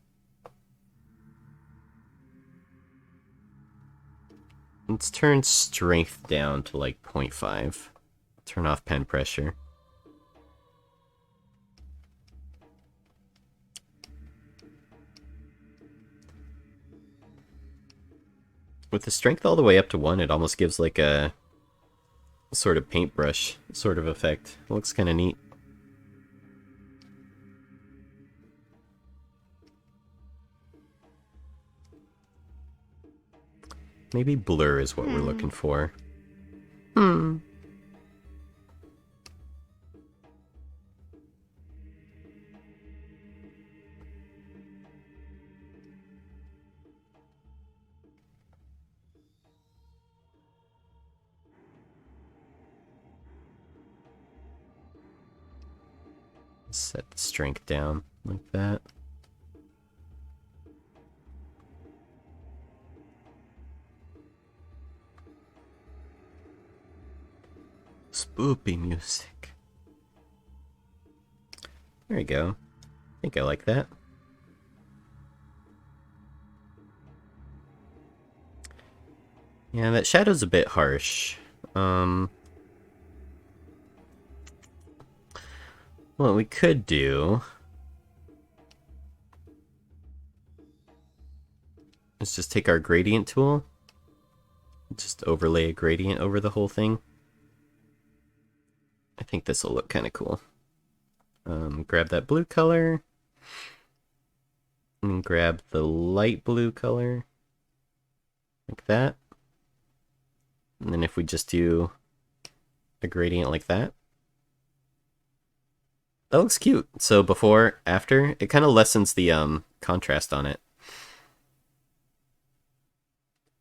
Let's turn strength down to like 0.5. Turn off pen pressure. With the strength all the way up to 1, it almost gives like a sort of paintbrush sort of effect. It looks kind of neat. Maybe blur is what we're looking for. Set the strength down like that. Spoopy music. There you go. I think I like that. Yeah, that shadow's a bit harsh. What we could do is just take our gradient tool, just overlay a gradient over the whole thing. I think this will look kind of cool. Grab that blue color, and grab the light blue color, like that. And then if we just do a gradient like that, that looks cute. So before, after, it kind of lessens the contrast on it.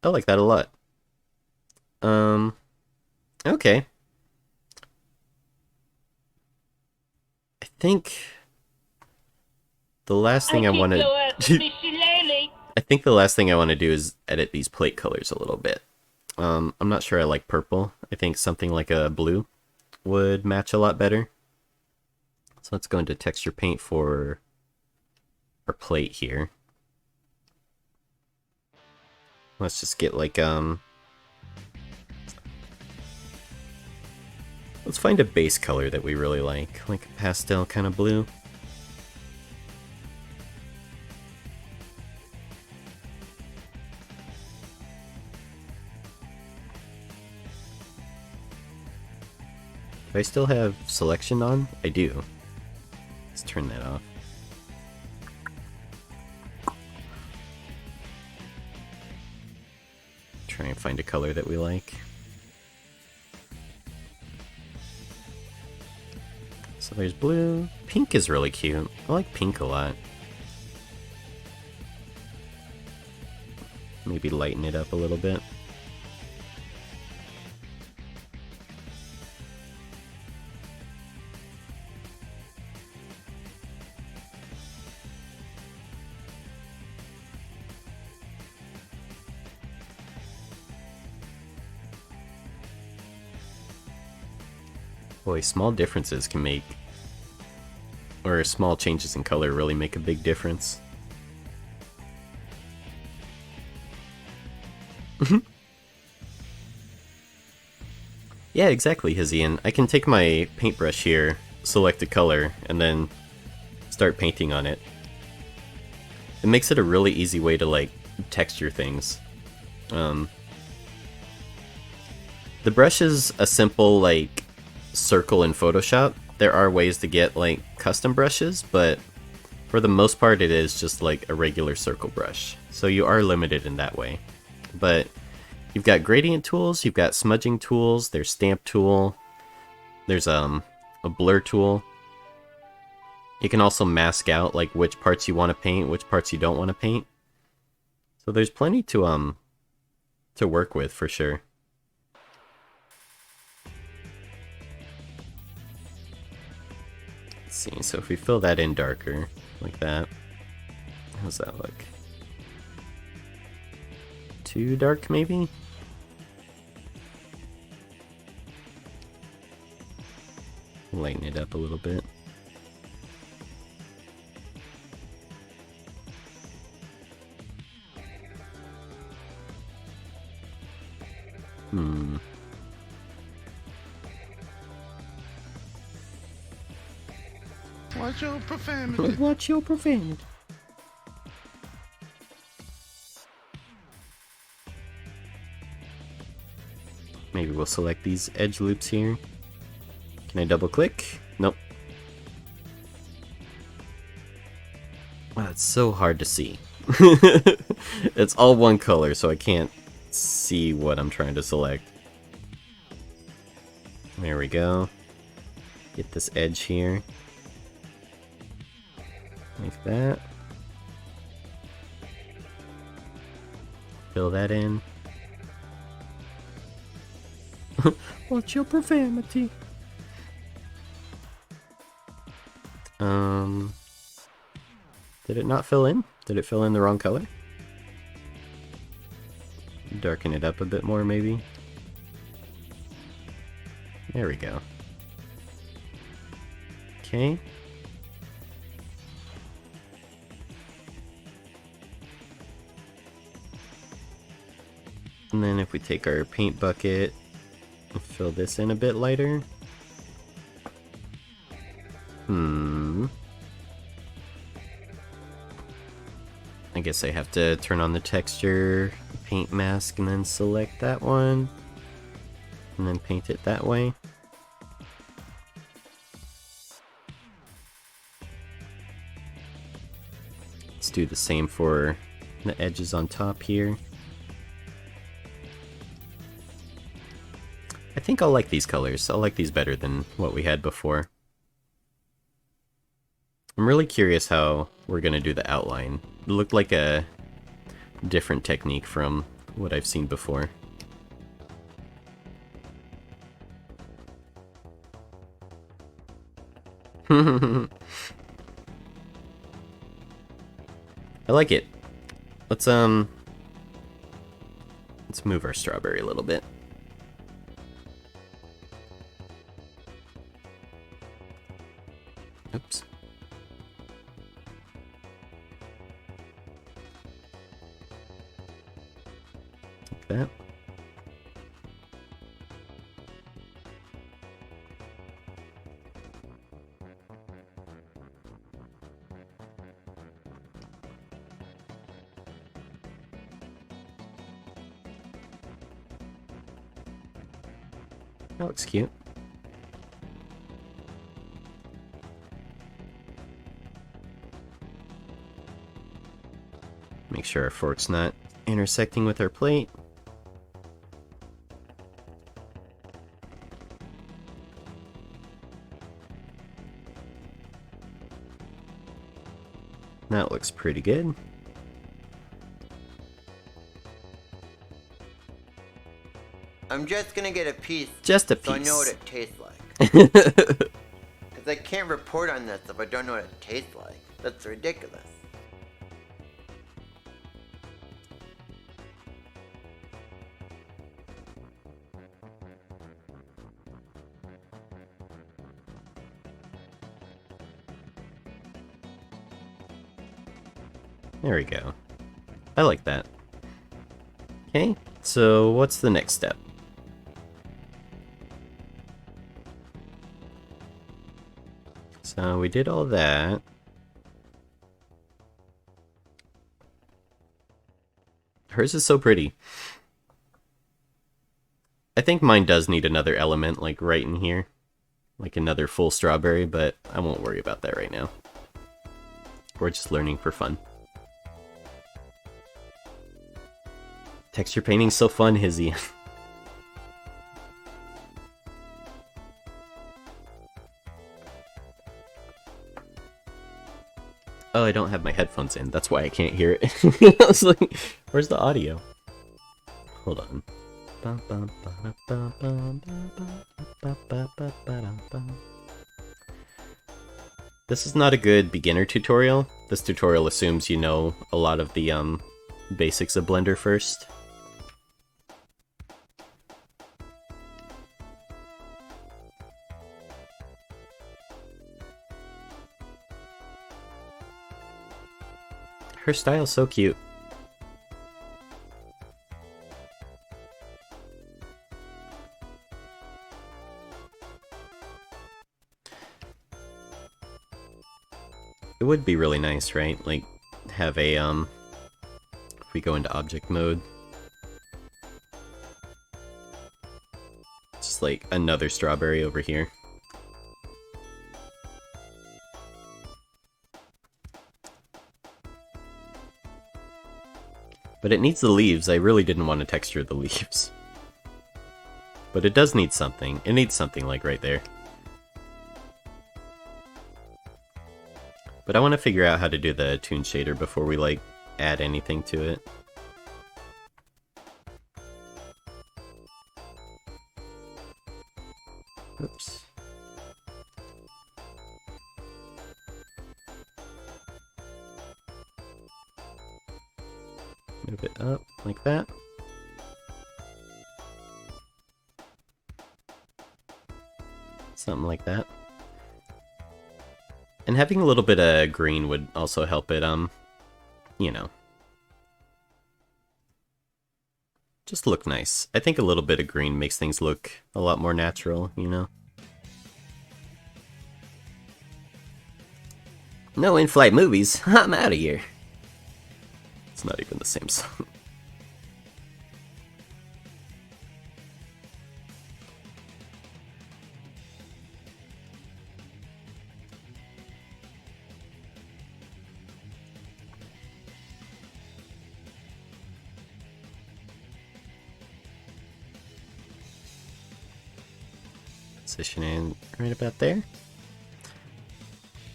I like that a lot. Okay. I think the last thing I want to I think the last thing I want to do is edit these plate colors a little bit. I'm not sure I like purple. I think something like a blue would match a lot better. So let's go into texture paint for our plate here. Let's just get like let's find a base color that we really like a pastel kind of blue. Do I still have selection on? I do. Let's turn that off. Try and find a color that we like. So there's blue. Pink is really cute. I like pink a lot. Maybe lighten it up a little bit. Boy, small differences can make or small changes in color really make a big difference. Yeah, exactly, Hizian. I can take my paintbrush here, select a color, and then start painting on it. It makes it a really easy way to, like, texture things. The brush is a simple, like, circle in Photoshop. There are ways to get, like, custom brushes, but for the most part it is just, like, a regular circle brush. So you are limited in that way. But you've got gradient tools, you've got smudging tools, there's stamp tool, there's a blur tool. You can also mask out like which parts you want to paint, which parts you don't want to paint. So there's plenty to work with for sure. Let's see, so if we fill that in darker, like that, how's that look? Too dark maybe? Lighten it up a little bit. Watch your profanity. Watch your profanity. Maybe we'll select these edge loops here. Can I double click? Nope. Wow, it's so hard to see. It's all one color, so I can't see what I'm trying to select. There we go. Get this edge here. Like that. Fill that in. Watch your profanity. Did it not fill in? Did it fill in the wrong color? Darken it up a bit more, maybe. There we go. Okay. And then if we take our paint bucket and fill this in a bit lighter. I guess I have to turn on the texture, paint mask, and then select that one. And then paint it that way. Let's do the same for the edges on top here. I think I'll like these colors. I'll like these better than what we had before. I'm really curious how we're gonna do the outline. It looked like a different technique from what I've seen before. I like it. Let's move our strawberry a little bit. Oops. Like that. That looks cute. Make sure our fork's not intersecting with our plate. That looks pretty good. I'm just gonna get a piece. Just a So I know what piece. it tastes like. Because I can't report on this if I don't know what it tastes like. That's ridiculous. There we go. I like that. Okay, so what's the next step? So we did all that. Hers is so pretty. I think mine does need another element, like right in here. Like another full strawberry, but I won't worry about that right now. We're just learning for fun. Texture painting's so fun, Hizzy. Oh, I don't have my headphones in. That's why I can't hear it. I was like, where's the audio? Hold on. This is not a good beginner tutorial. This tutorial assumes you know a lot of the basics of Blender first. Her style's so cute. It would be really nice, right? Like, have a, if we go into object mode. Just like another strawberry over here. But it needs the leaves. I really didn't want to texture the leaves. But it does need something. It needs something like right there. But I want to figure out how to do the toon shader before we like add anything to it. Oops. Move it up like that. Something like that. And having a little bit of green would also help it, you know, just look nice. I think a little bit of green makes things look a lot more natural, you know? No in-flight movies. I'm out of here. It's not even the same song. Positioning right about there.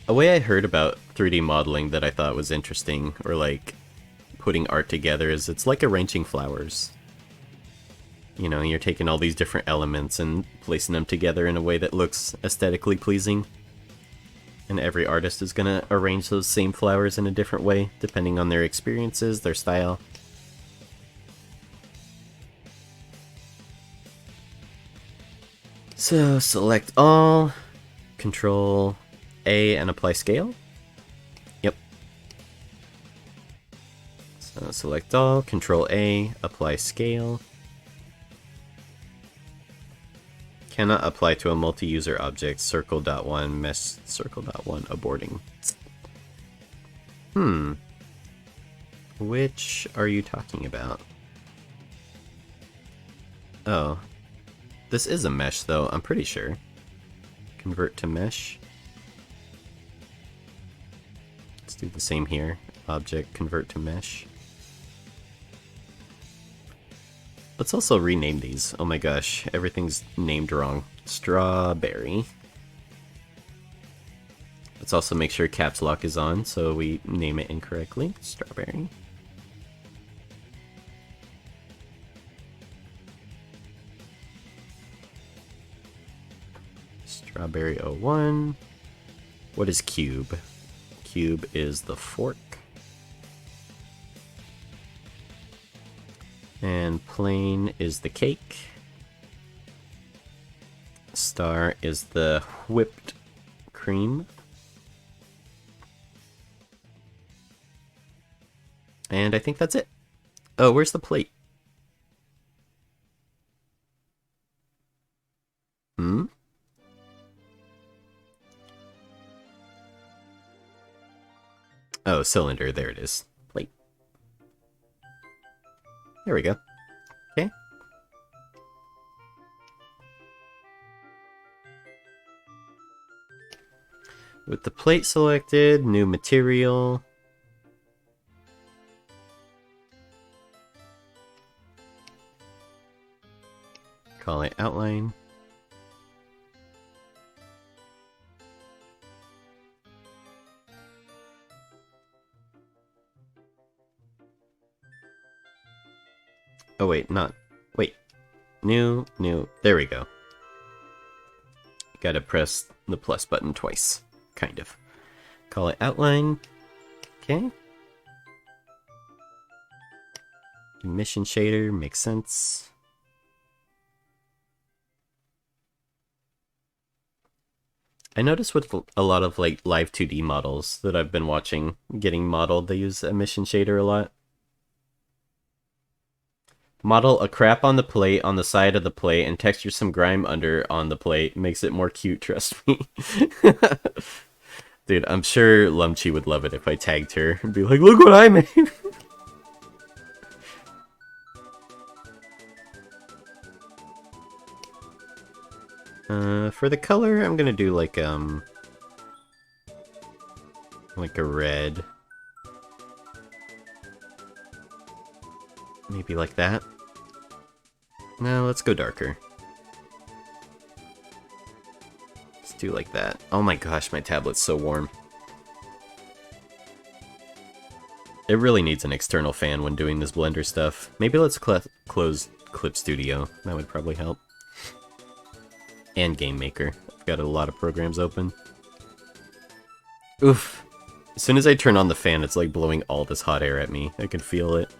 A way I heard about 3D modeling that I thought was interesting, or like putting art together, is it's like arranging flowers. You know, you're taking all these different elements and placing them together in a way that looks aesthetically pleasing. And every artist is gonna arrange those same flowers in a different way, depending on their experiences, their style. So select all, Control A and apply scale. Yep. So select all, Control A, apply scale. Cannot apply to a multi-user object, circle.1, mesh circle.1, aborting. Which are you talking about? Oh. This is a mesh, though, I'm pretty sure. Convert to mesh. Let's do the same here. Object, convert to mesh. Let's also rename these. Oh my gosh, everything's named wrong. Strawberry. Let's also make sure caps lock is on, so we name it incorrectly. Strawberry. Strawberry 01. What is cube? Cube is the fork. And plain is the cake. Star is the whipped cream. And I think that's it. Oh, where's the plate? Hmm? Oh, cylinder. There it is. Plate. There we go. Okay. With the plate selected, new material. Call it outline. Oh wait, not... Wait. New. There we go. Gotta press the plus button twice. Kind of. Call it outline. Okay. Emission shader makes sense. I noticed with a lot of like live 2D models that I've been watching getting modeled, they use emission shader a lot. Model a crap on the plate, on the side of the plate, and texture some grime under on the plate. Makes it more cute, trust me. Dude, I'm sure Lumchi would love it if I tagged her and be like, look what I made! For the color, I'm gonna do like a red. Maybe like that. No, let's go darker. Let's do like that. Oh my gosh, my tablet's so warm. It really needs an external fan when doing this Blender stuff. Maybe let's close Clip Studio. That would probably help. And Game Maker. I've got a lot of programs open. Oof. As soon as I turn on the fan, it's like blowing all this hot air at me. I can feel it.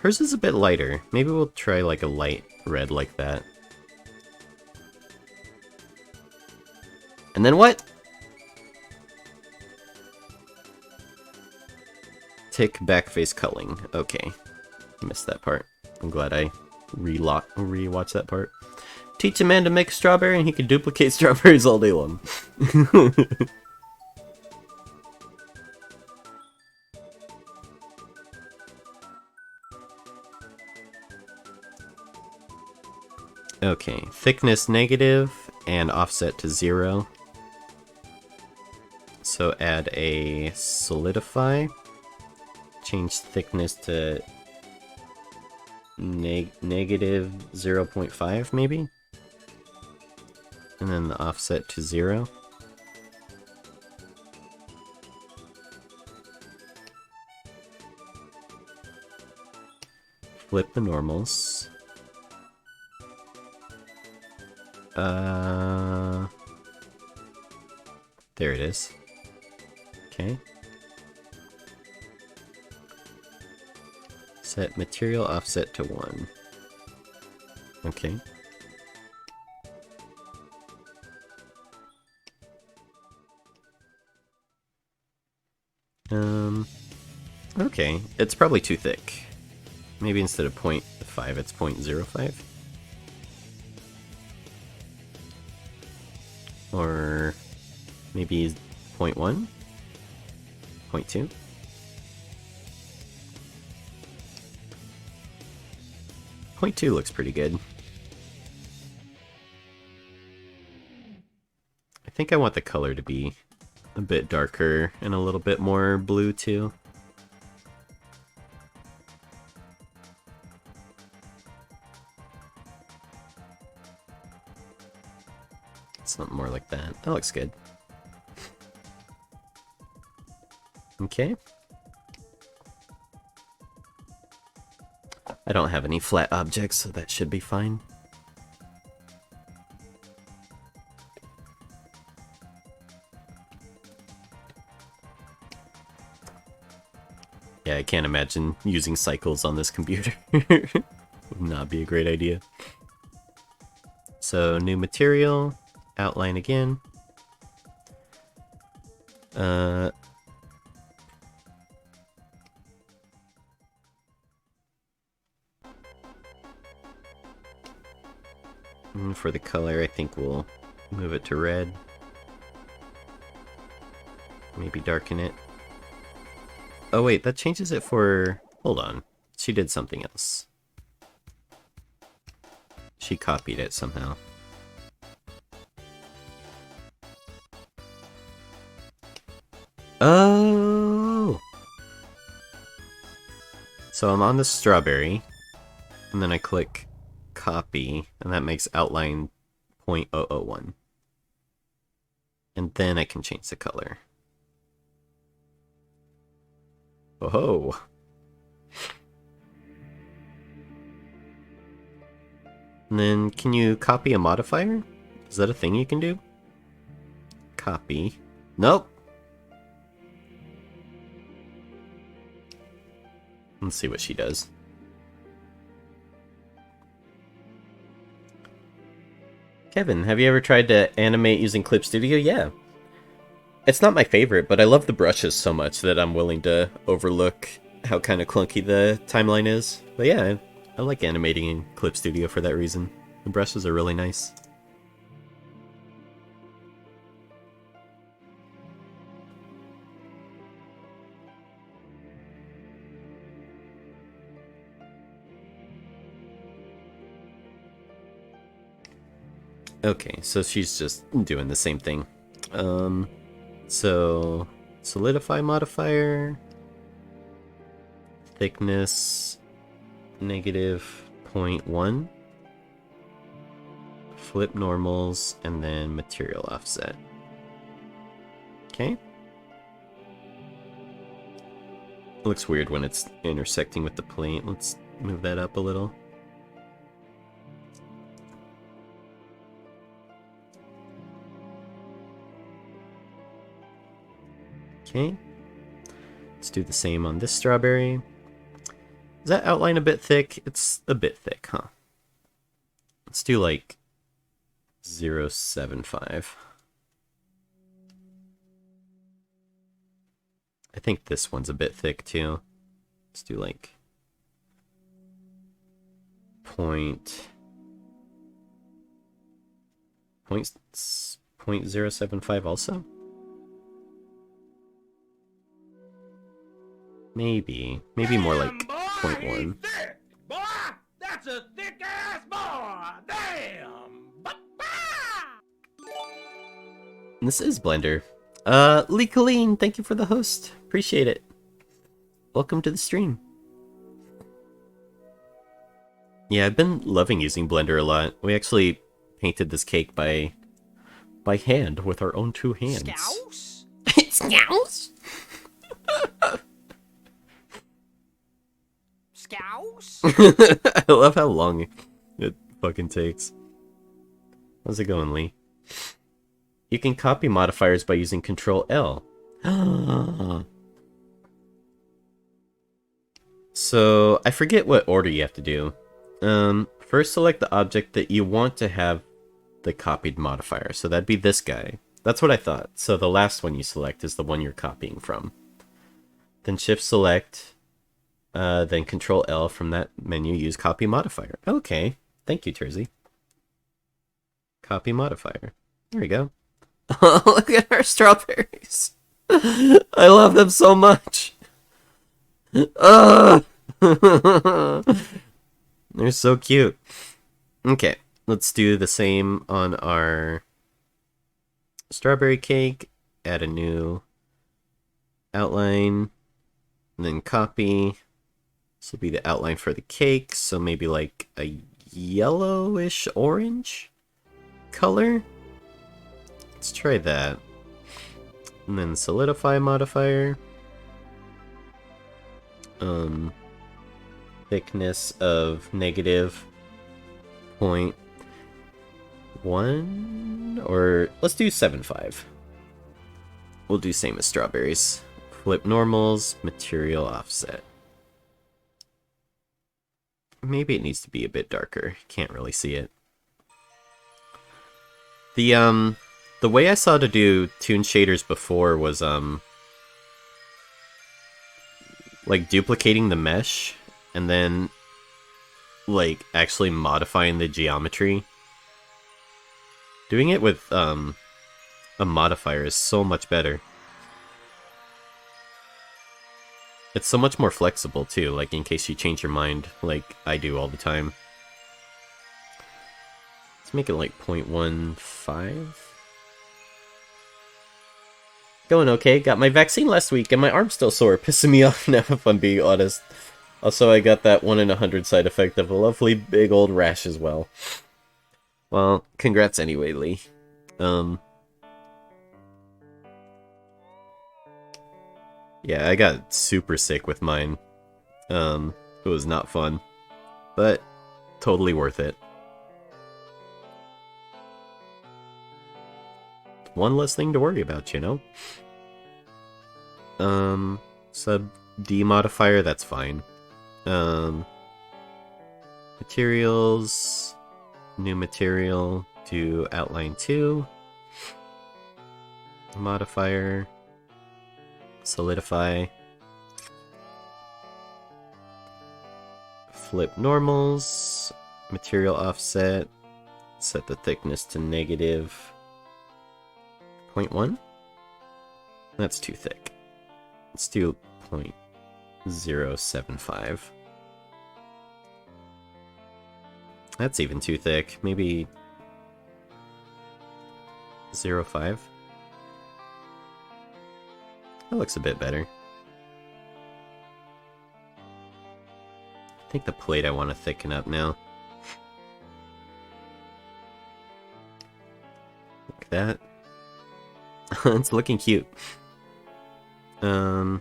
Hers is a bit lighter. Maybe we'll try like a light red like that. And then what? Tick backface culling. Okay. Missed that part. I'm glad I rewatched that part. Teach a man to make a strawberry and he can duplicate strawberries all day long. Okay, thickness negative and offset to 0. So add a solidify. Change thickness to negative 0.5 maybe? And then the offset to 0. Flip the normals. There it is. Okay. Set material offset to 1. Okay. Okay. It's probably too thick. Maybe instead of 0.5, it's 0.05. Or maybe 0.1? 0.2? 0.2 looks pretty good. I think I want the color to be a bit darker and a little bit more blue too. Something more like that. That looks good. Okay. I don't have any flat objects, so that should be fine. Yeah, I can't imagine using cycles on this computer. Would not be a great idea. So, new material, outline again. Uh, for the color, I think we'll move it to red. Maybe darken it. Oh wait, that changes it for... Hold on. She did something else. She copied it somehow. Oh! So I'm on the strawberry, and then I click copy, and that makes outline 0.001. And then I can change the color. Oh-ho! And then, can you copy a modifier? Is that a thing you can do? Copy. Nope! Let's see what she does. Kevin, have you ever tried to animate using Clip Studio? Yeah. It's not my favorite, but I love the brushes so much that I'm willing to overlook how kind of clunky the timeline is. But yeah, I like animating in Clip Studio for that reason. The brushes are really nice. Okay, so she's just doing the same thing. So solidify modifier, thickness -0.1, flip normals, and then material offset. Okay. It looks weird when it's intersecting with the plate. Let's move that up a little. Okay, let's do the same on this strawberry. Is that outline a bit thick? It's a bit thick, huh? Let's do like 0.75. I think this one's a bit thick too. Let's do like 0.075 also. Maybe more like 0.1. Boy, that's a thick ass boy. Damn. And this is Blender. Lee Colleen, thank you for the host. Appreciate it. Welcome to the stream. Yeah, I've been loving using Blender a lot. We actually painted this cake by hand with our own two hands. Scouse? Scouse? Scouse? I love how long it fucking takes. How's it going, Lee? You can copy modifiers by using Control L. So, I forget what order you have to do. First select the object that you want to have the copied modifier. So that'd be this guy. That's what I thought. So the last one you select is the one you're copying from. Then Shift select, then Control L from that menu, use copy modifier. Okay, thank you, Tersey. Copy modifier. There we go. Look at our strawberries. I love them so much. They're so cute. Okay, let's do the same on our strawberry cake. Add a new outline, and then copy. This will be the outline for the cake, so maybe like a yellowish orange color. Let's try that. And then solidify modifier. Thickness of -0.1, or let's do 7.5. We'll do same as strawberries. Flip normals, material offset. Maybe it needs to be a bit darker. Can't really see it. The The way I saw to do toon shaders before was, like, duplicating the mesh, and then, like, actually modifying the geometry. Doing it with, a modifier is so much better. It's so much more flexible, too, like, in case you change your mind, like I do all the time. Let's make it, like, 0.15. Going okay. Got my vaccine last week, and my arm's still sore, pissing me off now, if I'm being honest. Also, I got that 1 in 100 side effect of a lovely big old rash as well. Well, congrats anyway, Lee. Yeah, I got super sick with mine. It was not fun, but totally worth it. One less thing to worry about, you know? Sub D modifier, that's fine. Materials, new material, do outline 2. Modifier, solidify. Flip normals, material offset, set the thickness to negative 0.1. That's too thick. Let's do 0.075. That's even too thick. Maybe 0.5. That looks a bit better. I think the plate I want to thicken up now. Like that. It's looking cute. And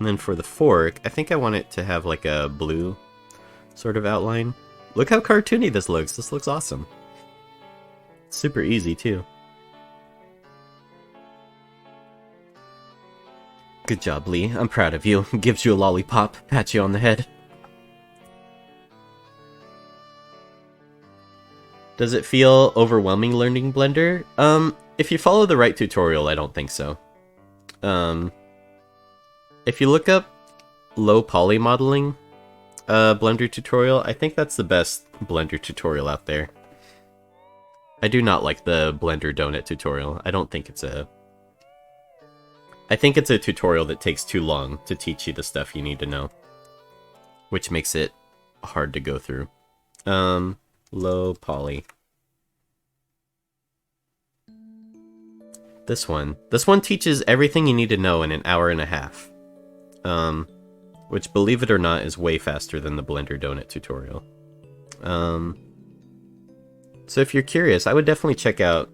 then for the fork, I think I want it to have like a blue sort of outline. Look how cartoony this looks. This looks awesome. Super easy too. Good job, Lee. I'm proud of you. Gives you a lollipop, pats you on the head. Does it feel overwhelming learning Blender? If you follow the right tutorial, I don't think so. If you look up low poly modeling Blender tutorial, I think that's the best Blender tutorial out there. I do not like the Blender donut tutorial. I think it's a tutorial that takes too long to teach you the stuff you need to know, which makes it hard to go through. Low poly. This one teaches everything you need to know in an hour and a half. Which, believe it or not, is way faster than the Blender donut tutorial. So if you're curious, I would definitely check out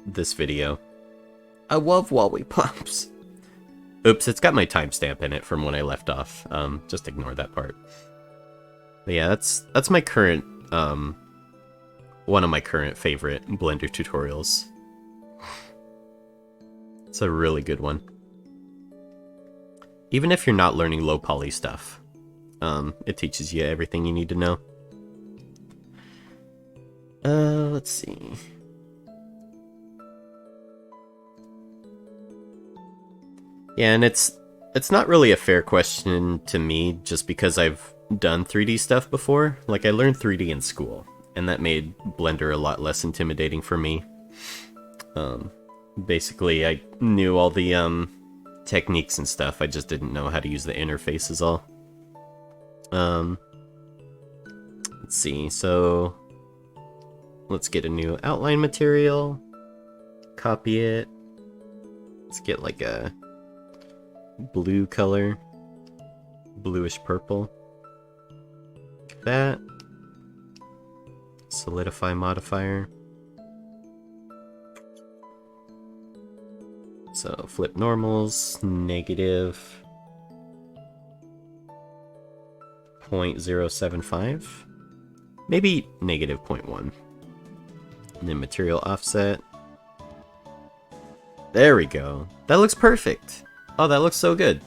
this video. I love lollipops. Oops, it's got my timestamp in it from when I left off. Just ignore that part. But yeah, that's my current, one of my current favorite Blender tutorials. It's a really good one. Even if you're not learning low poly stuff, it teaches you everything you need to know. Let's see. Yeah, and it's not really a fair question to me just because I've done 3D stuff before. Like, I learned 3D in school, and that made Blender a lot less intimidating for me. Basically, I knew all the techniques and stuff, I just didn't know how to use the interface is all. Let's see, so let's get a new outline material, copy it, let's get like a blue color, bluish purple, like that, solidify modifier. So flip normals, negative 0.075, maybe negative 0.1. And then material offset. There we go. That looks perfect. Oh, that looks so good.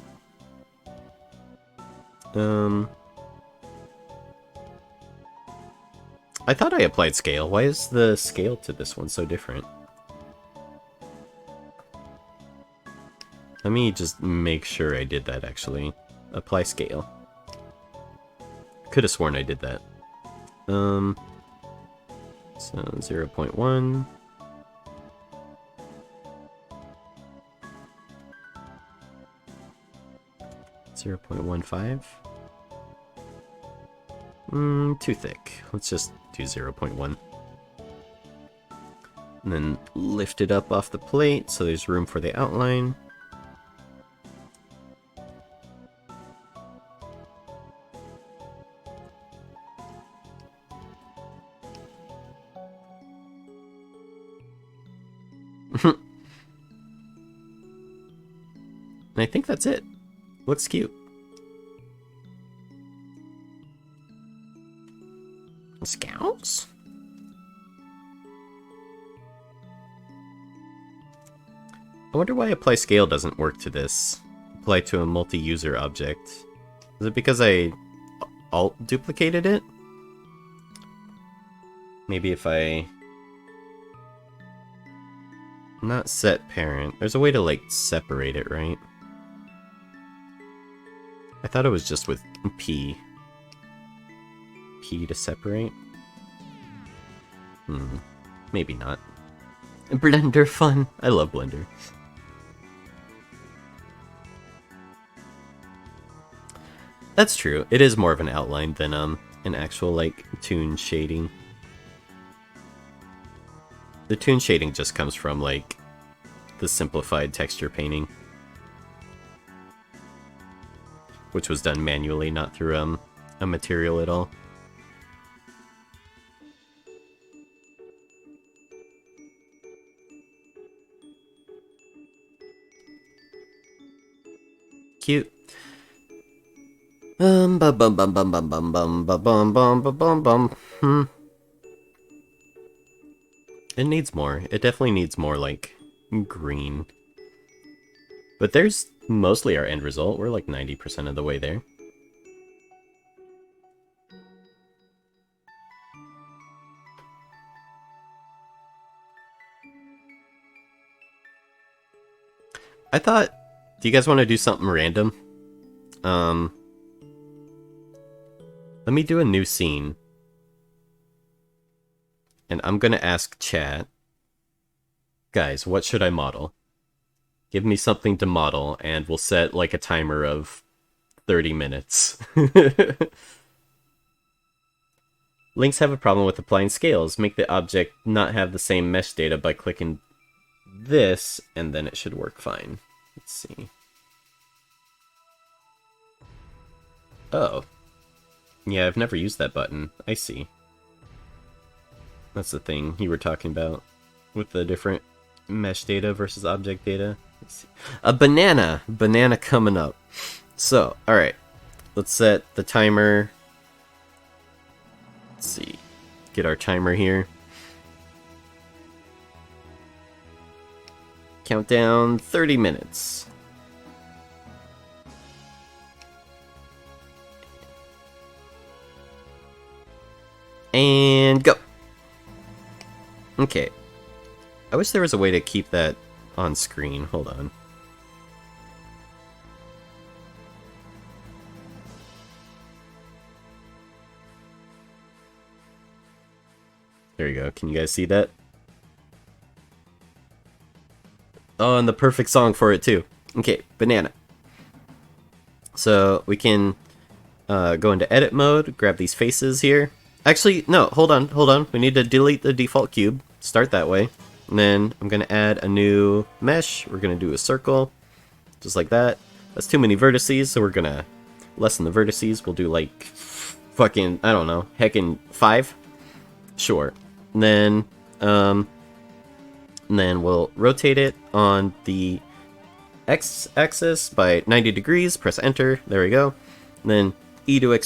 I thought I applied scale. Why is the scale to this one so different? Let me just make sure I did that, actually. Apply scale. Could have sworn I did that. So 0.1. Zero 0.15. Too thick. Let's just do 0.1. And then lift it up off the plate so there's room for the outline. And I think that's it. Looks cute. Scouts? I wonder why apply scale doesn't work to this. Apply to a multi-user object. Is it because I alt duplicated it? Maybe if I... Not set parent. There's a way to, like, separate it, right? I thought it was just with P. P to separate? Maybe not. Blender fun. I love Blender. That's true. It is more of an outline than an actual, like, toon shading. The toon shading just comes from, like, the simplified texture painting. Which was done manually, not through a material at all. Cute. Bum bum bum bum bum bum bum bum bum bum bum bum. It needs more. It definitely needs more, like, green. But there's mostly our end result. We're like 90% of the way there. I thought, do you guys want to do something random? Let me do a new scene. And I'm gonna ask chat, guys, what should I model? Give me something to model, and we'll set, like, a timer of 30 minutes. Links have a problem with applying scales. Make the object not have the same mesh data by clicking this, and then it should work fine. Let's see. Oh. Yeah, I've never used that button. I see. That's the thing you were talking about with the different mesh data versus object data. Let's see. A banana! Banana coming up. So, alright. Let's set the timer. Let's see. Get our timer here. Countdown 30 minutes. And go! Okay. I wish there was a way to keep that on screen. Hold on. There you go. Can you guys see that? Oh, and the perfect song for it too. Okay, banana. So we can go into edit mode, grab these faces here. Actually, no, hold on. We need to delete the default cube. Start that way. And then I'm going to add a new mesh. We're going to do a circle. Just like that. That's too many vertices, so we're going to lessen the vertices. We'll do like fucking, I don't know, heckin' 5? Sure. And then we'll rotate it on the x-axis by 90 degrees. Press enter. There we go. And then E to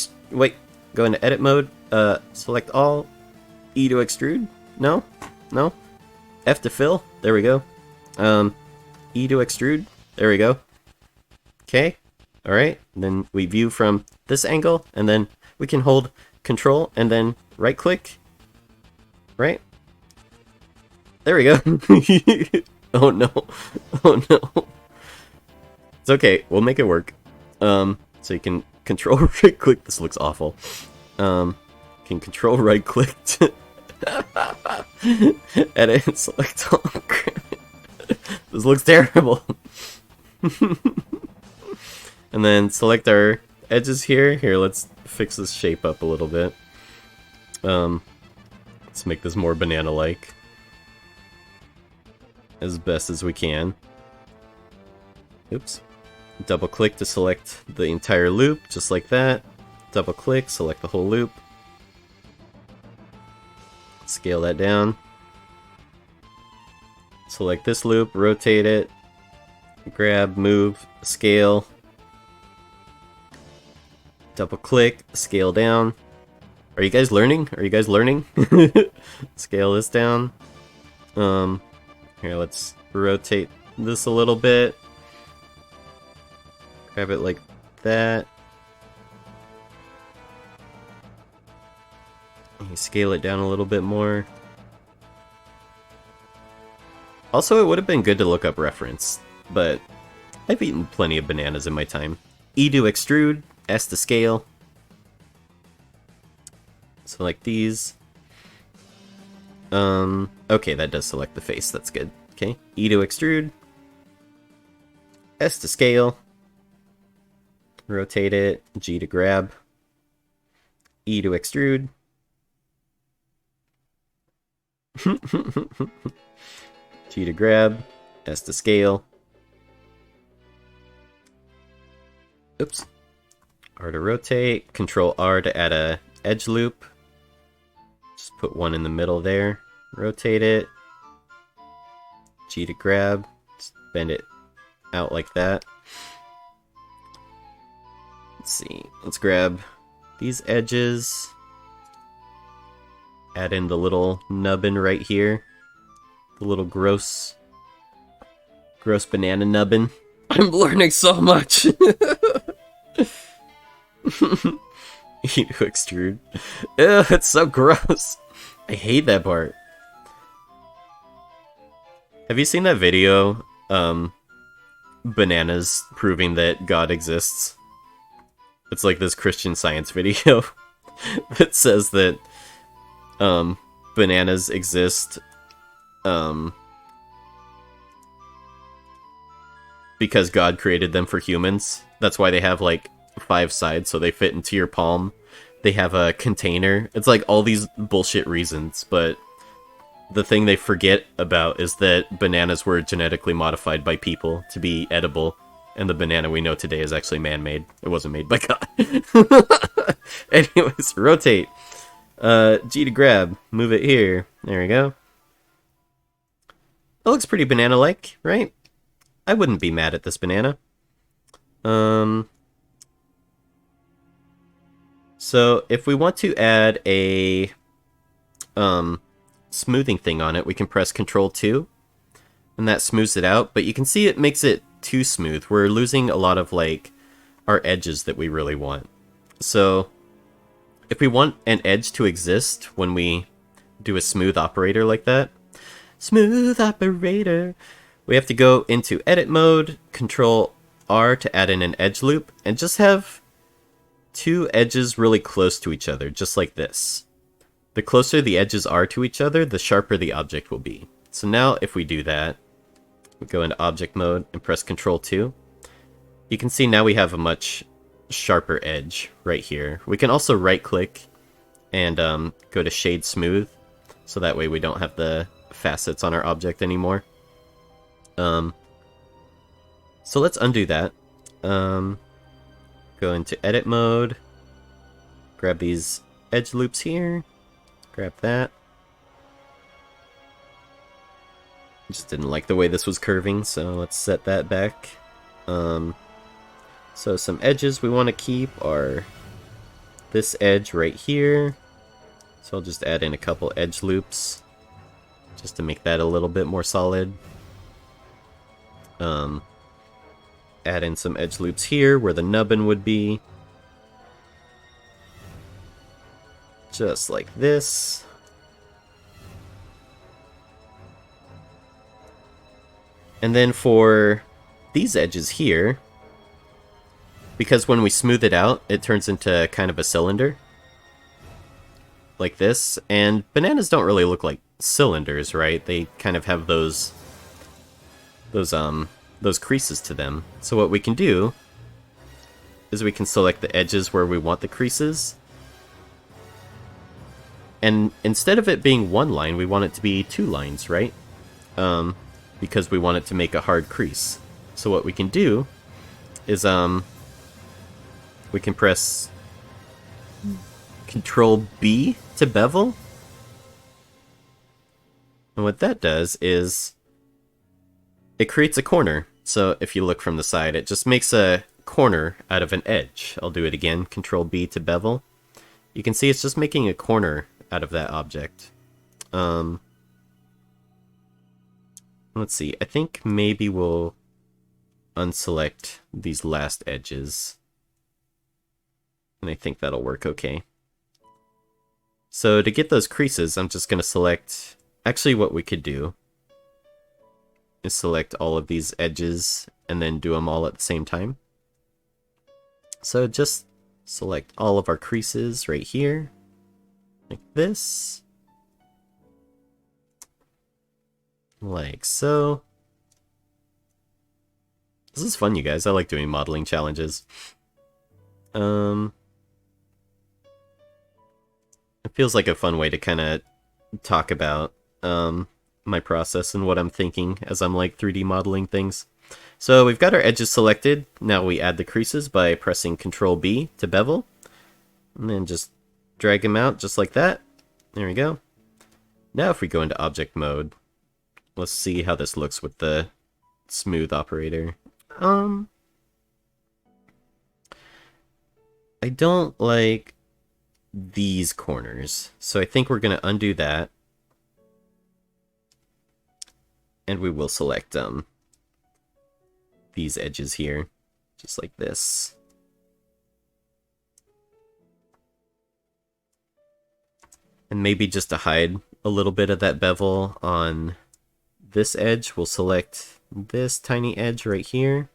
go into edit mode. Select all. E to extrude. No. F to fill. There we go. E to extrude. There we go. Okay. Alright. Then we view from this angle, and then we can hold Control and then right click right? There we go. Oh no. Oh no. It's okay, we'll make it work. So you can control right click. This looks awful. Can control right click to edit and select all. This looks terrible. And then select our edges here. Here, let's fix this shape up a little bit. Let's make this more banana-like as best as we can. Oops. Double click to select the entire loop, just like that. Double click, select the whole loop. Scale that down. Select this loop, rotate it, grab, move, scale. Double click, scale down. Are you guys learning? Are you guys learning? Scale this down. Here, let's rotate this a little bit. Grab it like that. And scale it down a little bit more. Also, it would have been good to look up reference, but I've eaten plenty of bananas in my time. E to extrude, S to scale. So like these. Okay, that does select the face, that's good. Okay, E to extrude, S to scale, rotate it, G to grab, E to extrude, G to grab, S to scale, oops, R to rotate, Control R to add a edge loop, just put one in the middle there, rotate it, G to grab, just bend it out like that. Let's see, let's grab these edges, add in the little nubbin right here, the little gross banana nubbin. I'm learning so much! E to extrude. Ew, it's so gross. I hate that part. Have you seen that video? Bananas proving that God exists. It's like this Christian Science video that says that bananas exist because God created them for humans. That's why they have like 5 sides, so they fit into your palm. They have a container. It's like all these bullshit reasons, but the thing they forget about is that bananas were genetically modified by people to be edible, and the banana we know today is actually man-made. It wasn't made by God. Anyways, rotate. G to grab. Move it here. There we go. That looks pretty banana-like, right? I wouldn't be mad at this banana. So if we want to add a smoothing thing on it, we can press Control 2, and that smooths it out, but you can see it makes it too smooth. We're losing a lot of like our edges that we really want. So if we want an edge to exist when we do a smooth operator like that, smooth operator, we have to go into edit mode, Control R to add in an edge loop, and just have 2 edges really close to each other, just like this. The closer the edges are to each other, the sharper the object will be. So now if we do that, we go into object mode and press Control 2. You can see now we have a much sharper edge right here. We can also right click and go to shade smooth, so that way we don't have the facets on our object anymore. So let's undo that. Go into edit mode, grab these edge loops here, grab that. Just didn't like the way this was curving, so let's set that back. So some edges we want to keep are this edge right here. So I'll just add in a couple edge loops just to make that a little bit more solid. Add in some edge loops here where the nubbin would be. Just like this. And then for these edges here, because when we smooth it out, it turns into kind of a cylinder. Like this. And bananas don't really look like cylinders, right? They kind of have those creases to them. So what we can do is we can select the edges where we want the creases. And instead of it being one line, we want it to be 2 lines, right? Because we want it to make a hard crease. So what we can do is we can press Control B to bevel. And what that does is it creates a corner. So if you look from the side, it just makes a corner out of an edge. I'll do it again, Control B to bevel. You can see it's just making a corner out of that object. Let's see, I think maybe we'll unselect these last edges. And I think that'll work okay. So to get those creases, I'm just going to select... Actually, what we could do is select all of these edges and then do them all at the same time. So just select all of our creases right here, like this. Like so. This is fun, you guys. I like doing modeling challenges. It feels like a fun way to kind of talk about my process and what I'm thinking as I'm like 3D modeling things. So we've got our edges selected. Now we add the creases by pressing Control B to bevel. And then just drag them out just like that. There we go. Now if we go into object mode, let's see how this looks with the smooth operator. I don't like these corners, so I think we're going to undo that. And we will select these edges here, just like this. And maybe just to hide a little bit of that bevel on this edge, we'll select this tiny edge right here,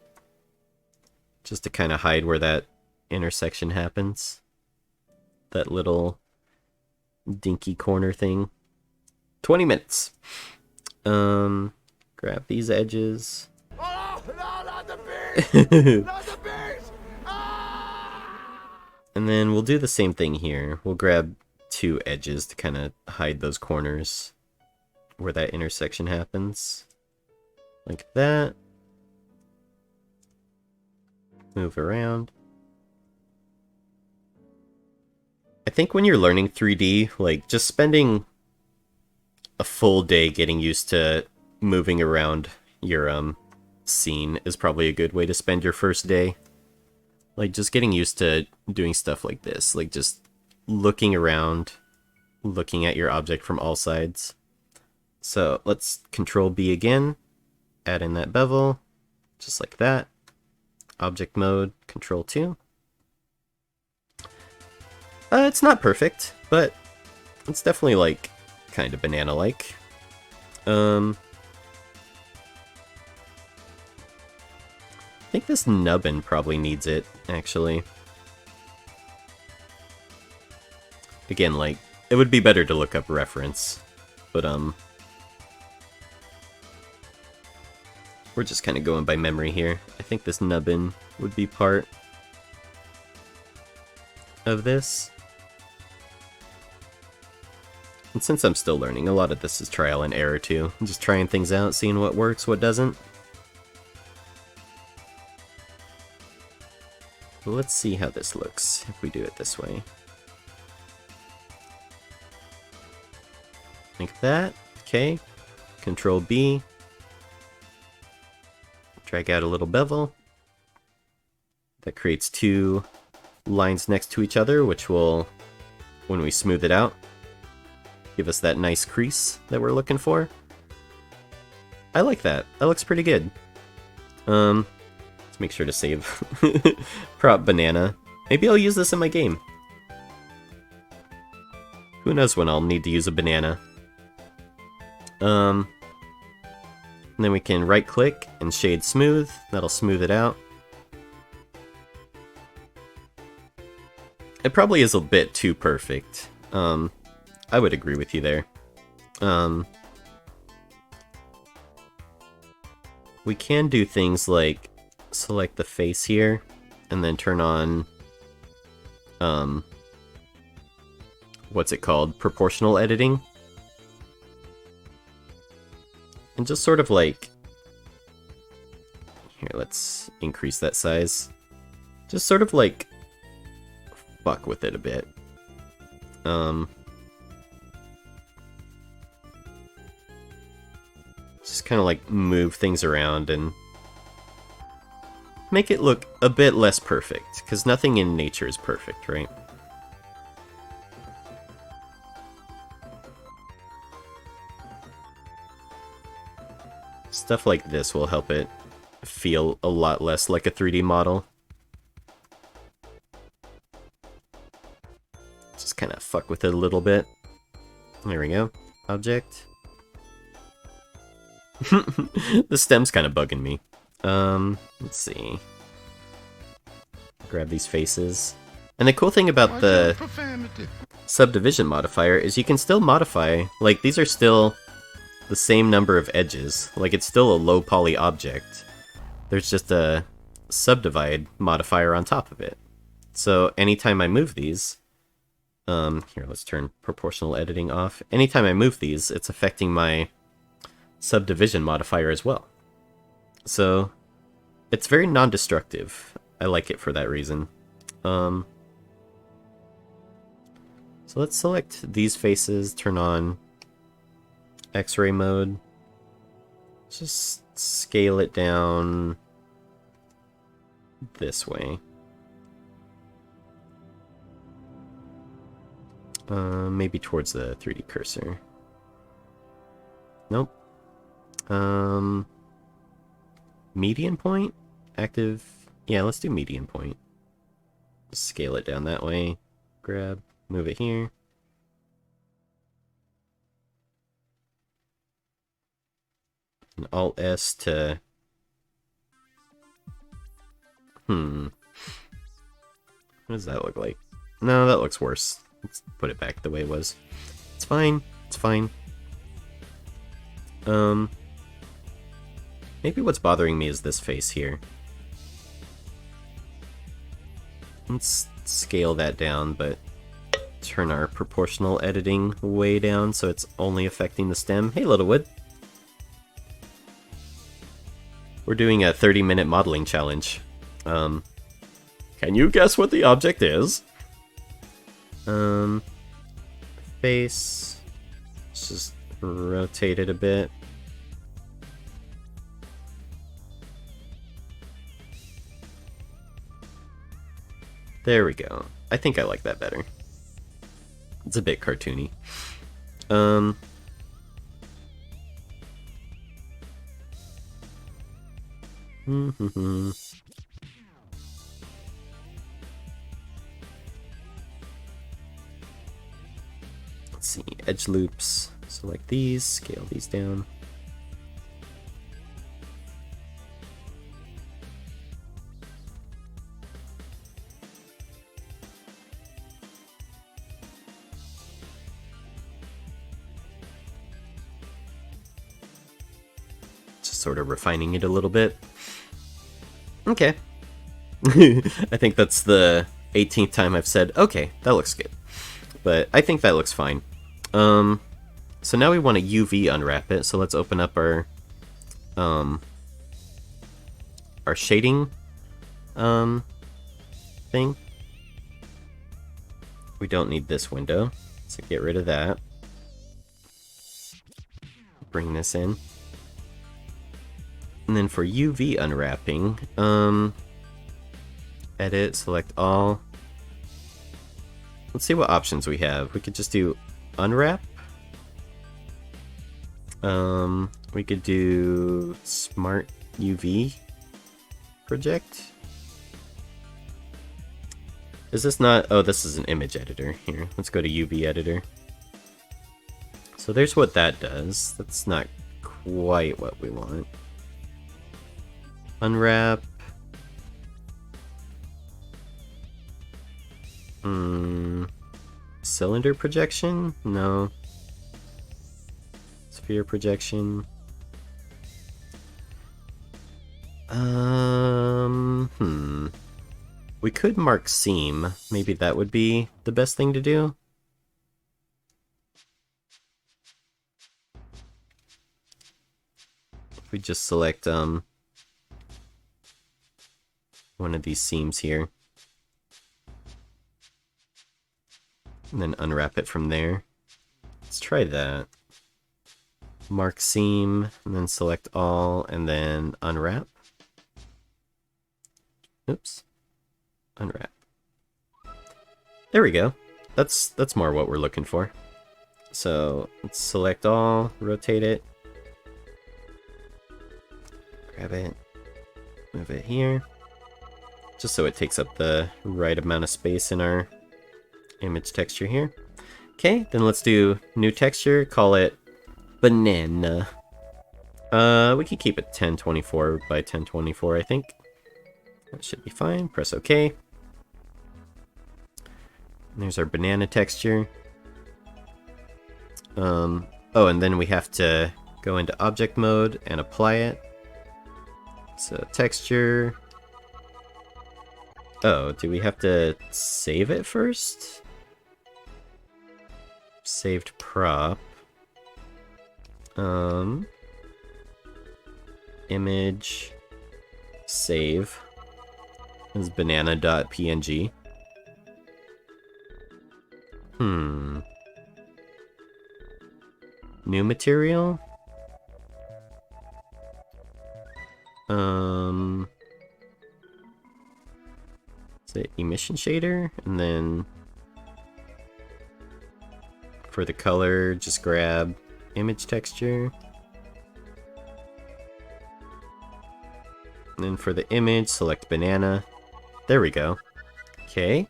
just to kind of hide where that intersection happens. That little dinky corner thing. 20 minutes. Grab these edges. Oh, no, not the beast! Not the beast! And then we'll do the same thing here. We'll grab 2 edges to kind of hide those corners where that intersection happens. Like that. Move around. I think when you're learning 3D, like, just spending a full day getting used to moving around your scene is probably a good way to spend your first day. Like, just getting used to doing stuff like this, like just looking around, looking at your object from all sides. So let's Control B again, add in that bevel, just like that. Object mode, Control 2. It's not perfect, but it's definitely like kind of banana-like. I think this nubbin probably needs it, actually. Again, like, it would be better to look up reference, but we're just kind of going by memory here. I think this nubbin would be part of this. And since I'm still learning, a lot of this is trial and error too. I'm just trying things out, seeing what works, what doesn't. But let's see how this looks if we do it this way. Like that. Okay. Control B. Drag out a little bevel. That creates 2 lines next to each other, which will, when we smooth it out, give us that nice crease that we're looking for. I like that. That looks pretty good. Let's make sure to save prop banana. Maybe I'll use this in my game. Who knows when I'll need to use a banana. And then we can right click and shade smooth. That'll smooth it out. It probably is a bit too perfect. I would agree with you there. We can do things like select the face here and then turn on what's it called? Proportional editing. And just sort of like here, let's increase that size. Just sort of like fuck with it a bit. Just kind of like move things around and make it look a bit less perfect, because nothing in nature is perfect, right? Stuff like this will help it feel a lot less like a 3D model. Just kind of fuck with it a little bit. There we go. Object. The stem's kind of bugging me. Let's see. Grab these faces. And the cool thing about the subdivision modifier is you can still modify, like, these are still the same number of edges. Like, it's still a low poly object. There's just a subdivide modifier on top of it. So anytime I move these, here, let's turn proportional editing off. Anytime I move these, it's affecting my subdivision modifier as well. So it's very non-destructive. I like it for that reason. So let's select these faces, turn on X-ray mode. Just scale it down this way. Maybe towards the 3D cursor. Nope. Median point? Active? Yeah, let's do median point. Scale it down that way. Grab, move it here. And Alt-S to... What does that look like? No, that looks worse. Let's put it back the way it was. It's fine. It's fine. Maybe what's bothering me is this face here. Let's scale that down, but turn our proportional editing way down so it's only affecting the stem. Hey, Littlewood. We're doing a 30-minute modeling challenge. Can you guess what the object is? Face. Let's just rotate it a bit. There we go. I think I like that better. It's a bit cartoony. Let's see, edge loops. Select these, scale these down. Sort of refining it a little bit. Okay. I think that's the 18th time I've said, okay, that looks good. But I think that looks fine. So now we want to UV unwrap it, so let's open up our shading thing. We don't need this window, so get rid of that. Bring this in. And then for UV unwrapping, edit, select all. Let's see what options we have. We could just do unwrap. We could do smart UV project. Is this not? Oh, this is an image editor. Here, let's go to UV editor. So there's what that does. That's not quite what we want. Unwrap. Cylinder projection? No. Sphere projection. We could mark seam. Maybe that would be the best thing to do. If we just select one of these seams here. And then unwrap it from there. Let's try that. Mark seam, and then select all, and then unwrap. Oops. Unwrap. There we go. That's more what we're looking for. So let's select all, rotate it, grab it, move it here, just so it takes up the right amount of space in our image texture here. Okay, then let's do new texture, call it banana. We can keep it 1024 by 1024, I think. That should be fine. Press OK. And there's our banana texture. Oh, and then we have to go into object mode and apply it. So texture. Oh, do we have to save it first? Saved prop. Image. Save. This is banana.png. New material? Is it emission shader? And then for the color, just grab image texture. And then for the image, select banana. There we go. Okay.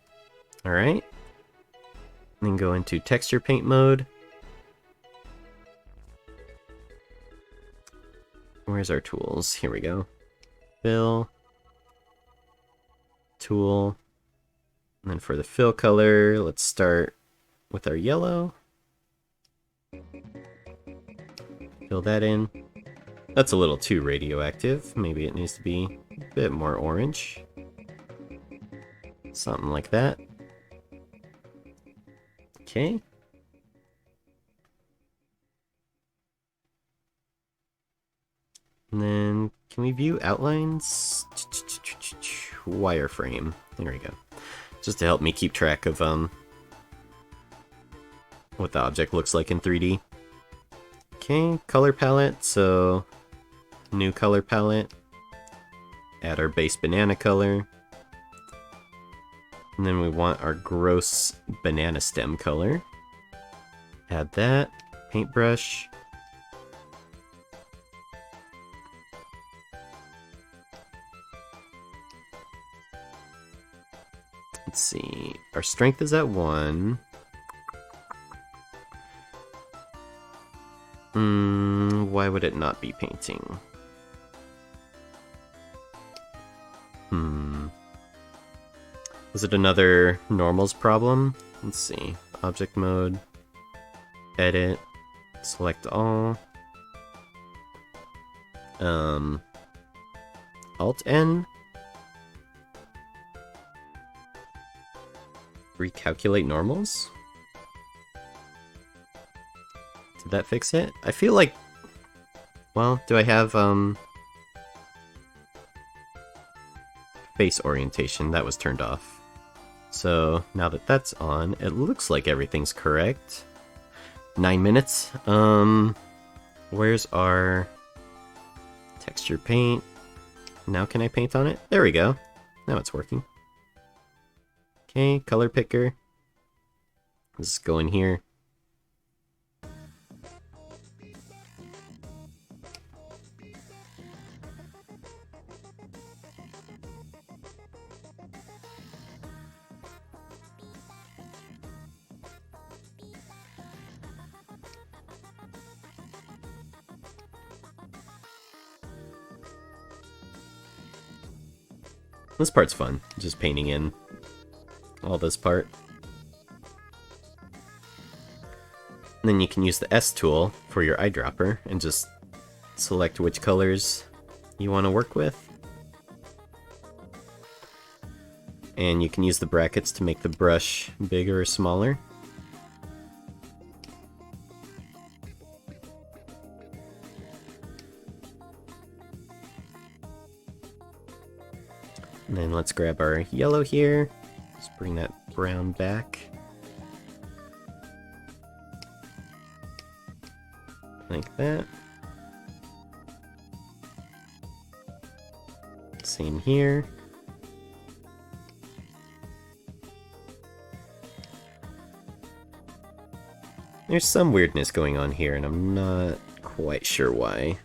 Alright. Then go into texture paint mode. Where's our tools? Here we go. Fill. Tool. And then for the fill color, let's start with our yellow. Fill that in. That's a little too radioactive. Maybe it needs to be a bit more orange. Something like that. Okay. And then, can we view outlines? Wireframe. There we go. Just to help me keep track of what the object looks like in 3D. Okay, color palette. So, new color palette. Add our base banana color. And then we want our gross banana stem color. Add that. Paintbrush. Let's see. Our strength is at 1. Why would it not be painting? Was it another normals problem? Let's see. Object mode. Edit. Select all. Alt-N. Recalculate normals? Did that fix it? I feel like... Well, do I have, face orientation? That was turned off. So, now that that's on, it looks like everything's correct. 9 minutes. Where's our texture paint? Now can I paint on it? There we go. Now it's working. Okay, color picker. Let's go in here. This part's fun, just painting in all this part. And then you can use the S tool for your eyedropper and just select which colors you want to work with. And you can use the brackets to make the brush bigger or smaller. And then let's grab our yellow here. Just bring that brown back. Like that. Same here. There's some weirdness going on here, and I'm not quite sure why.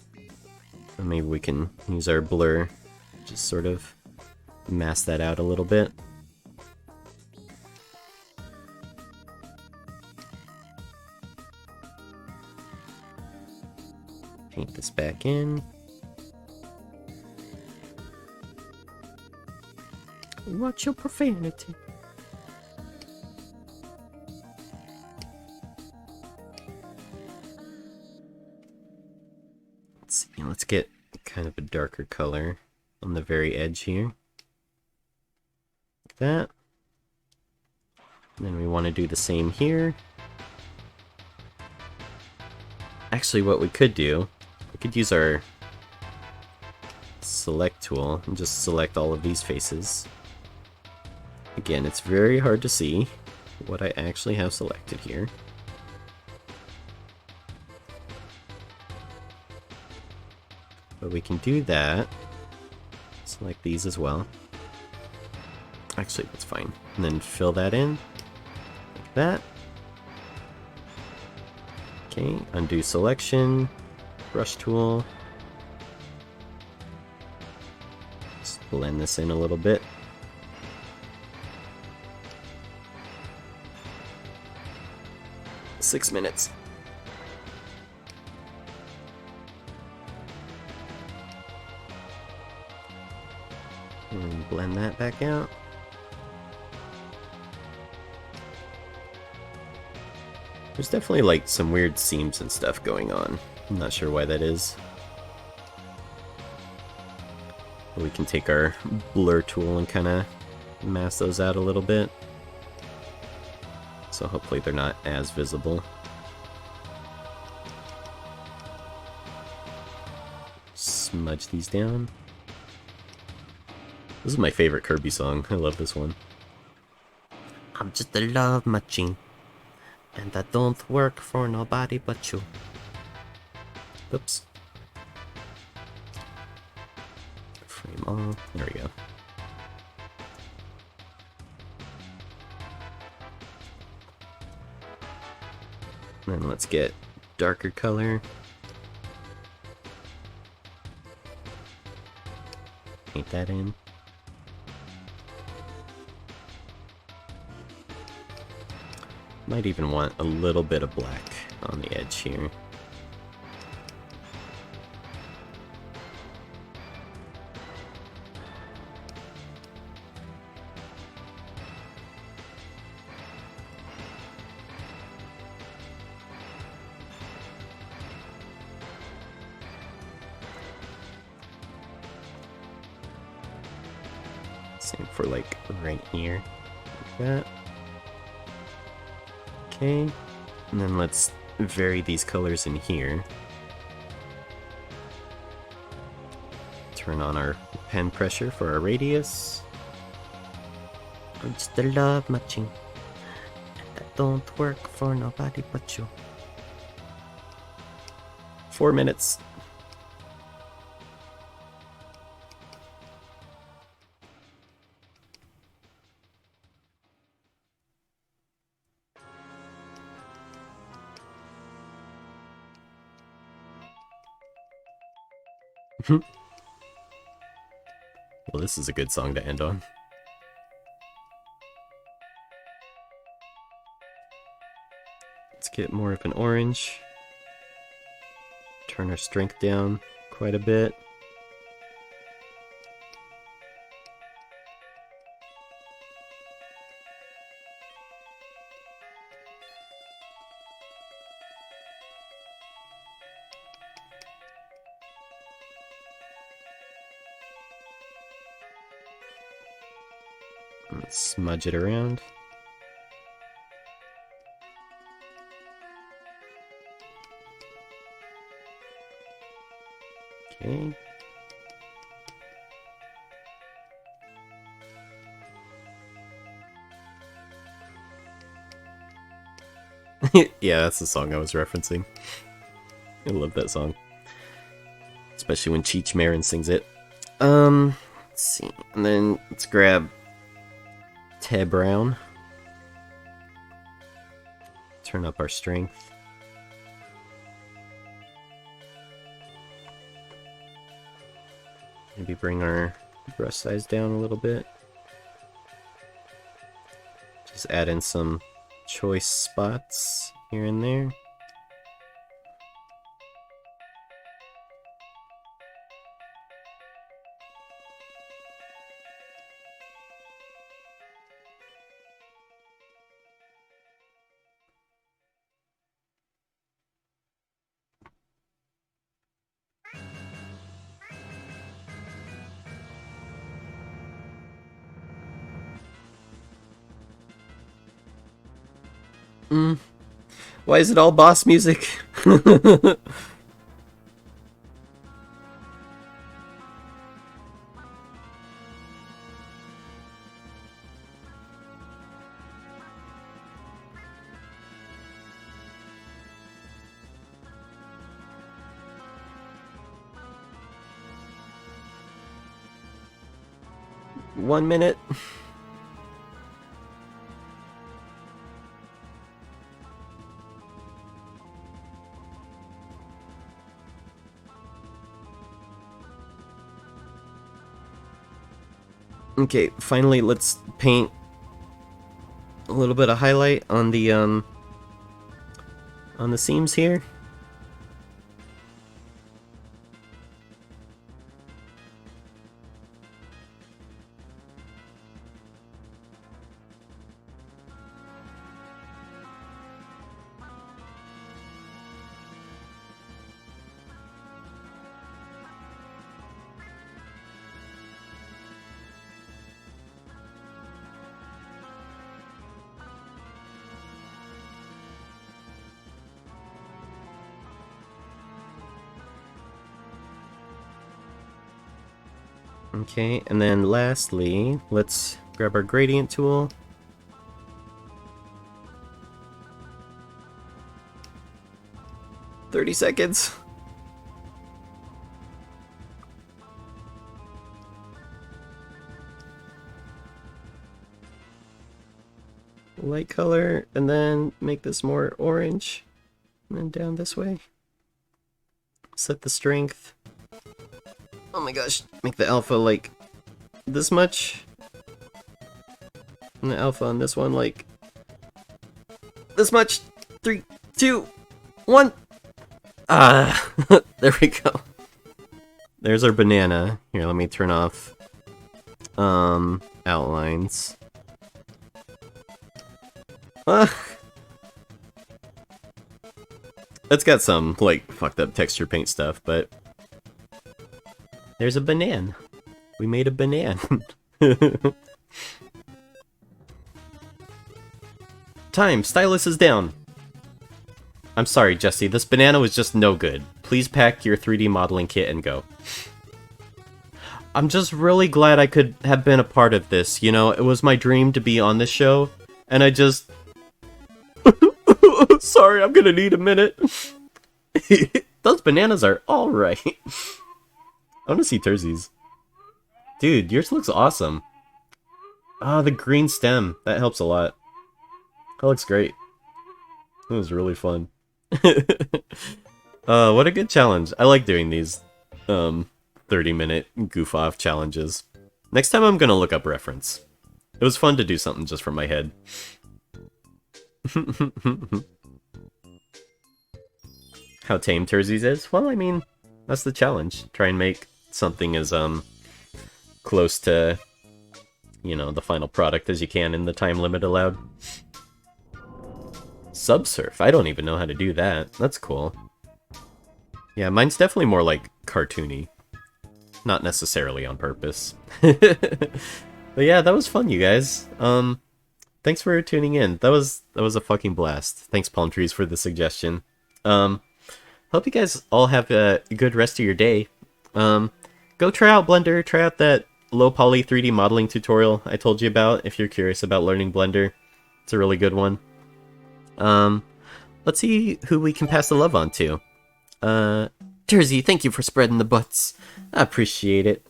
Maybe we can use our blur, just sort of mask that out a little bit. Paint this back in. Watch your profanity. Let's see, let's get kind of a darker color on the very edge here. Like that. And then we want to do the same here. Actually, what we could do, we could use our select tool and just select all of these faces. Again, it's very hard to see what I actually have selected here. But we can do that. Select these as well. Actually, that's fine. And then fill that in. Like that. Okay, undo selection. Brush tool. Just blend this in a little bit. Six minutes. And blend that back out. There's definitely like some weird seams and stuff going on. I'm not sure why that is. But we can take our blur tool and kind of mask those out a little bit. So hopefully they're not as visible. Smudge these down. This is my favorite Kirby song. I love this one. I'm just a love machine, and I don't work for nobody but you. Oops. Frame all. There we go. Then let's get darker color. Paint that in. Might even want a little bit of black on the edge here. Same for like right here, like that. Okay, and then let's vary these colors in here. Turn on our pen pressure for our radius. I'm just a love machine, and I don't work for nobody but you. 4 minutes. Well, this is a good song to end on. Let's get more of an orange. Turn our strength down quite a bit. Let's smudge it around. Okay. Yeah, that's the song I was referencing. I love that song. Especially when Cheech Marin sings it. Let's see. And then let's grab Ted Brown. Turn up our strength. Maybe bring our brush size down a little bit. Just add in some choice spots here and there. Why is it all boss music? 1 minute. Okay, finally let's paint a little bit of highlight on the seams here. Okay, and then lastly, let's grab our gradient tool. "30 seconds. Light color, and then make this more orange. And then down this way. Set the strength. Oh my gosh, make the alpha like this much. And the alpha on this one like this much. 3, 2, 1. Ah, there we go. There's our banana. Here, let me turn off outlines. It's got some like fucked up texture paint stuff, but there's a banana. We made a banana. Time, stylus is down. I'm sorry, Jesse, this banana was just no good. Please pack your 3D modeling kit and go. I'm just really glad I could have been a part of this, you know, it was my dream to be on this show, and I just... Sorry, I'm gonna need a minute. Those bananas are alright. I wanna see Terzi's. Dude, yours looks awesome. Ah, the green stem. That helps a lot. That looks great. That was really fun. What a good challenge. I like doing these 30-minute goof-off challenges. Next time I'm gonna look up reference. It was fun to do something just from my head. How tame Terzi's is? Well, I mean, that's the challenge. Try and make something as close to, you know, the final product as you can in the time limit allowed. Subsurf? I don't even know how to do that. That's cool. Yeah, mine's definitely more like cartoony. Not necessarily on purpose. But yeah, that was fun, you guys. Thanks for tuning in. That was a fucking blast. Thanks, Palm Trees, for the suggestion. Hope you guys all have a good rest of your day. Go try out Blender. Try out that low poly 3D modeling tutorial I told you about if you're curious about learning Blender. It's a really good one. Let's see who we can pass the love on to. Jersey, thank you for spreading the butts. I appreciate it.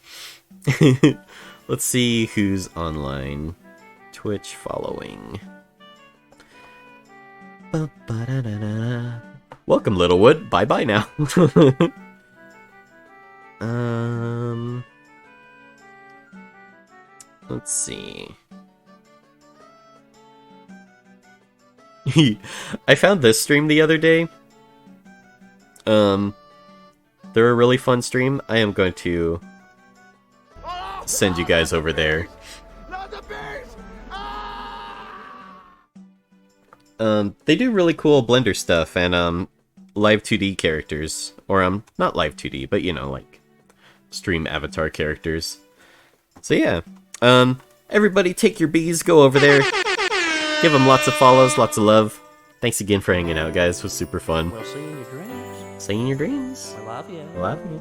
Let's see who's online. Twitch following. Welcome, Littlewood. Bye-bye now. Let's see. I found this stream the other day. They're a really fun stream. I am going to send you guys over there. They do really cool Blender stuff and live 2D characters, or not live 2D, but you know, like stream avatar characters. So yeah, everybody take your bees, go over there, give them lots of follows, lots of love. Thanks again for hanging out, guys. It was super fun. We'll see you in your dreams. See you in your dreams. I love you. Love you.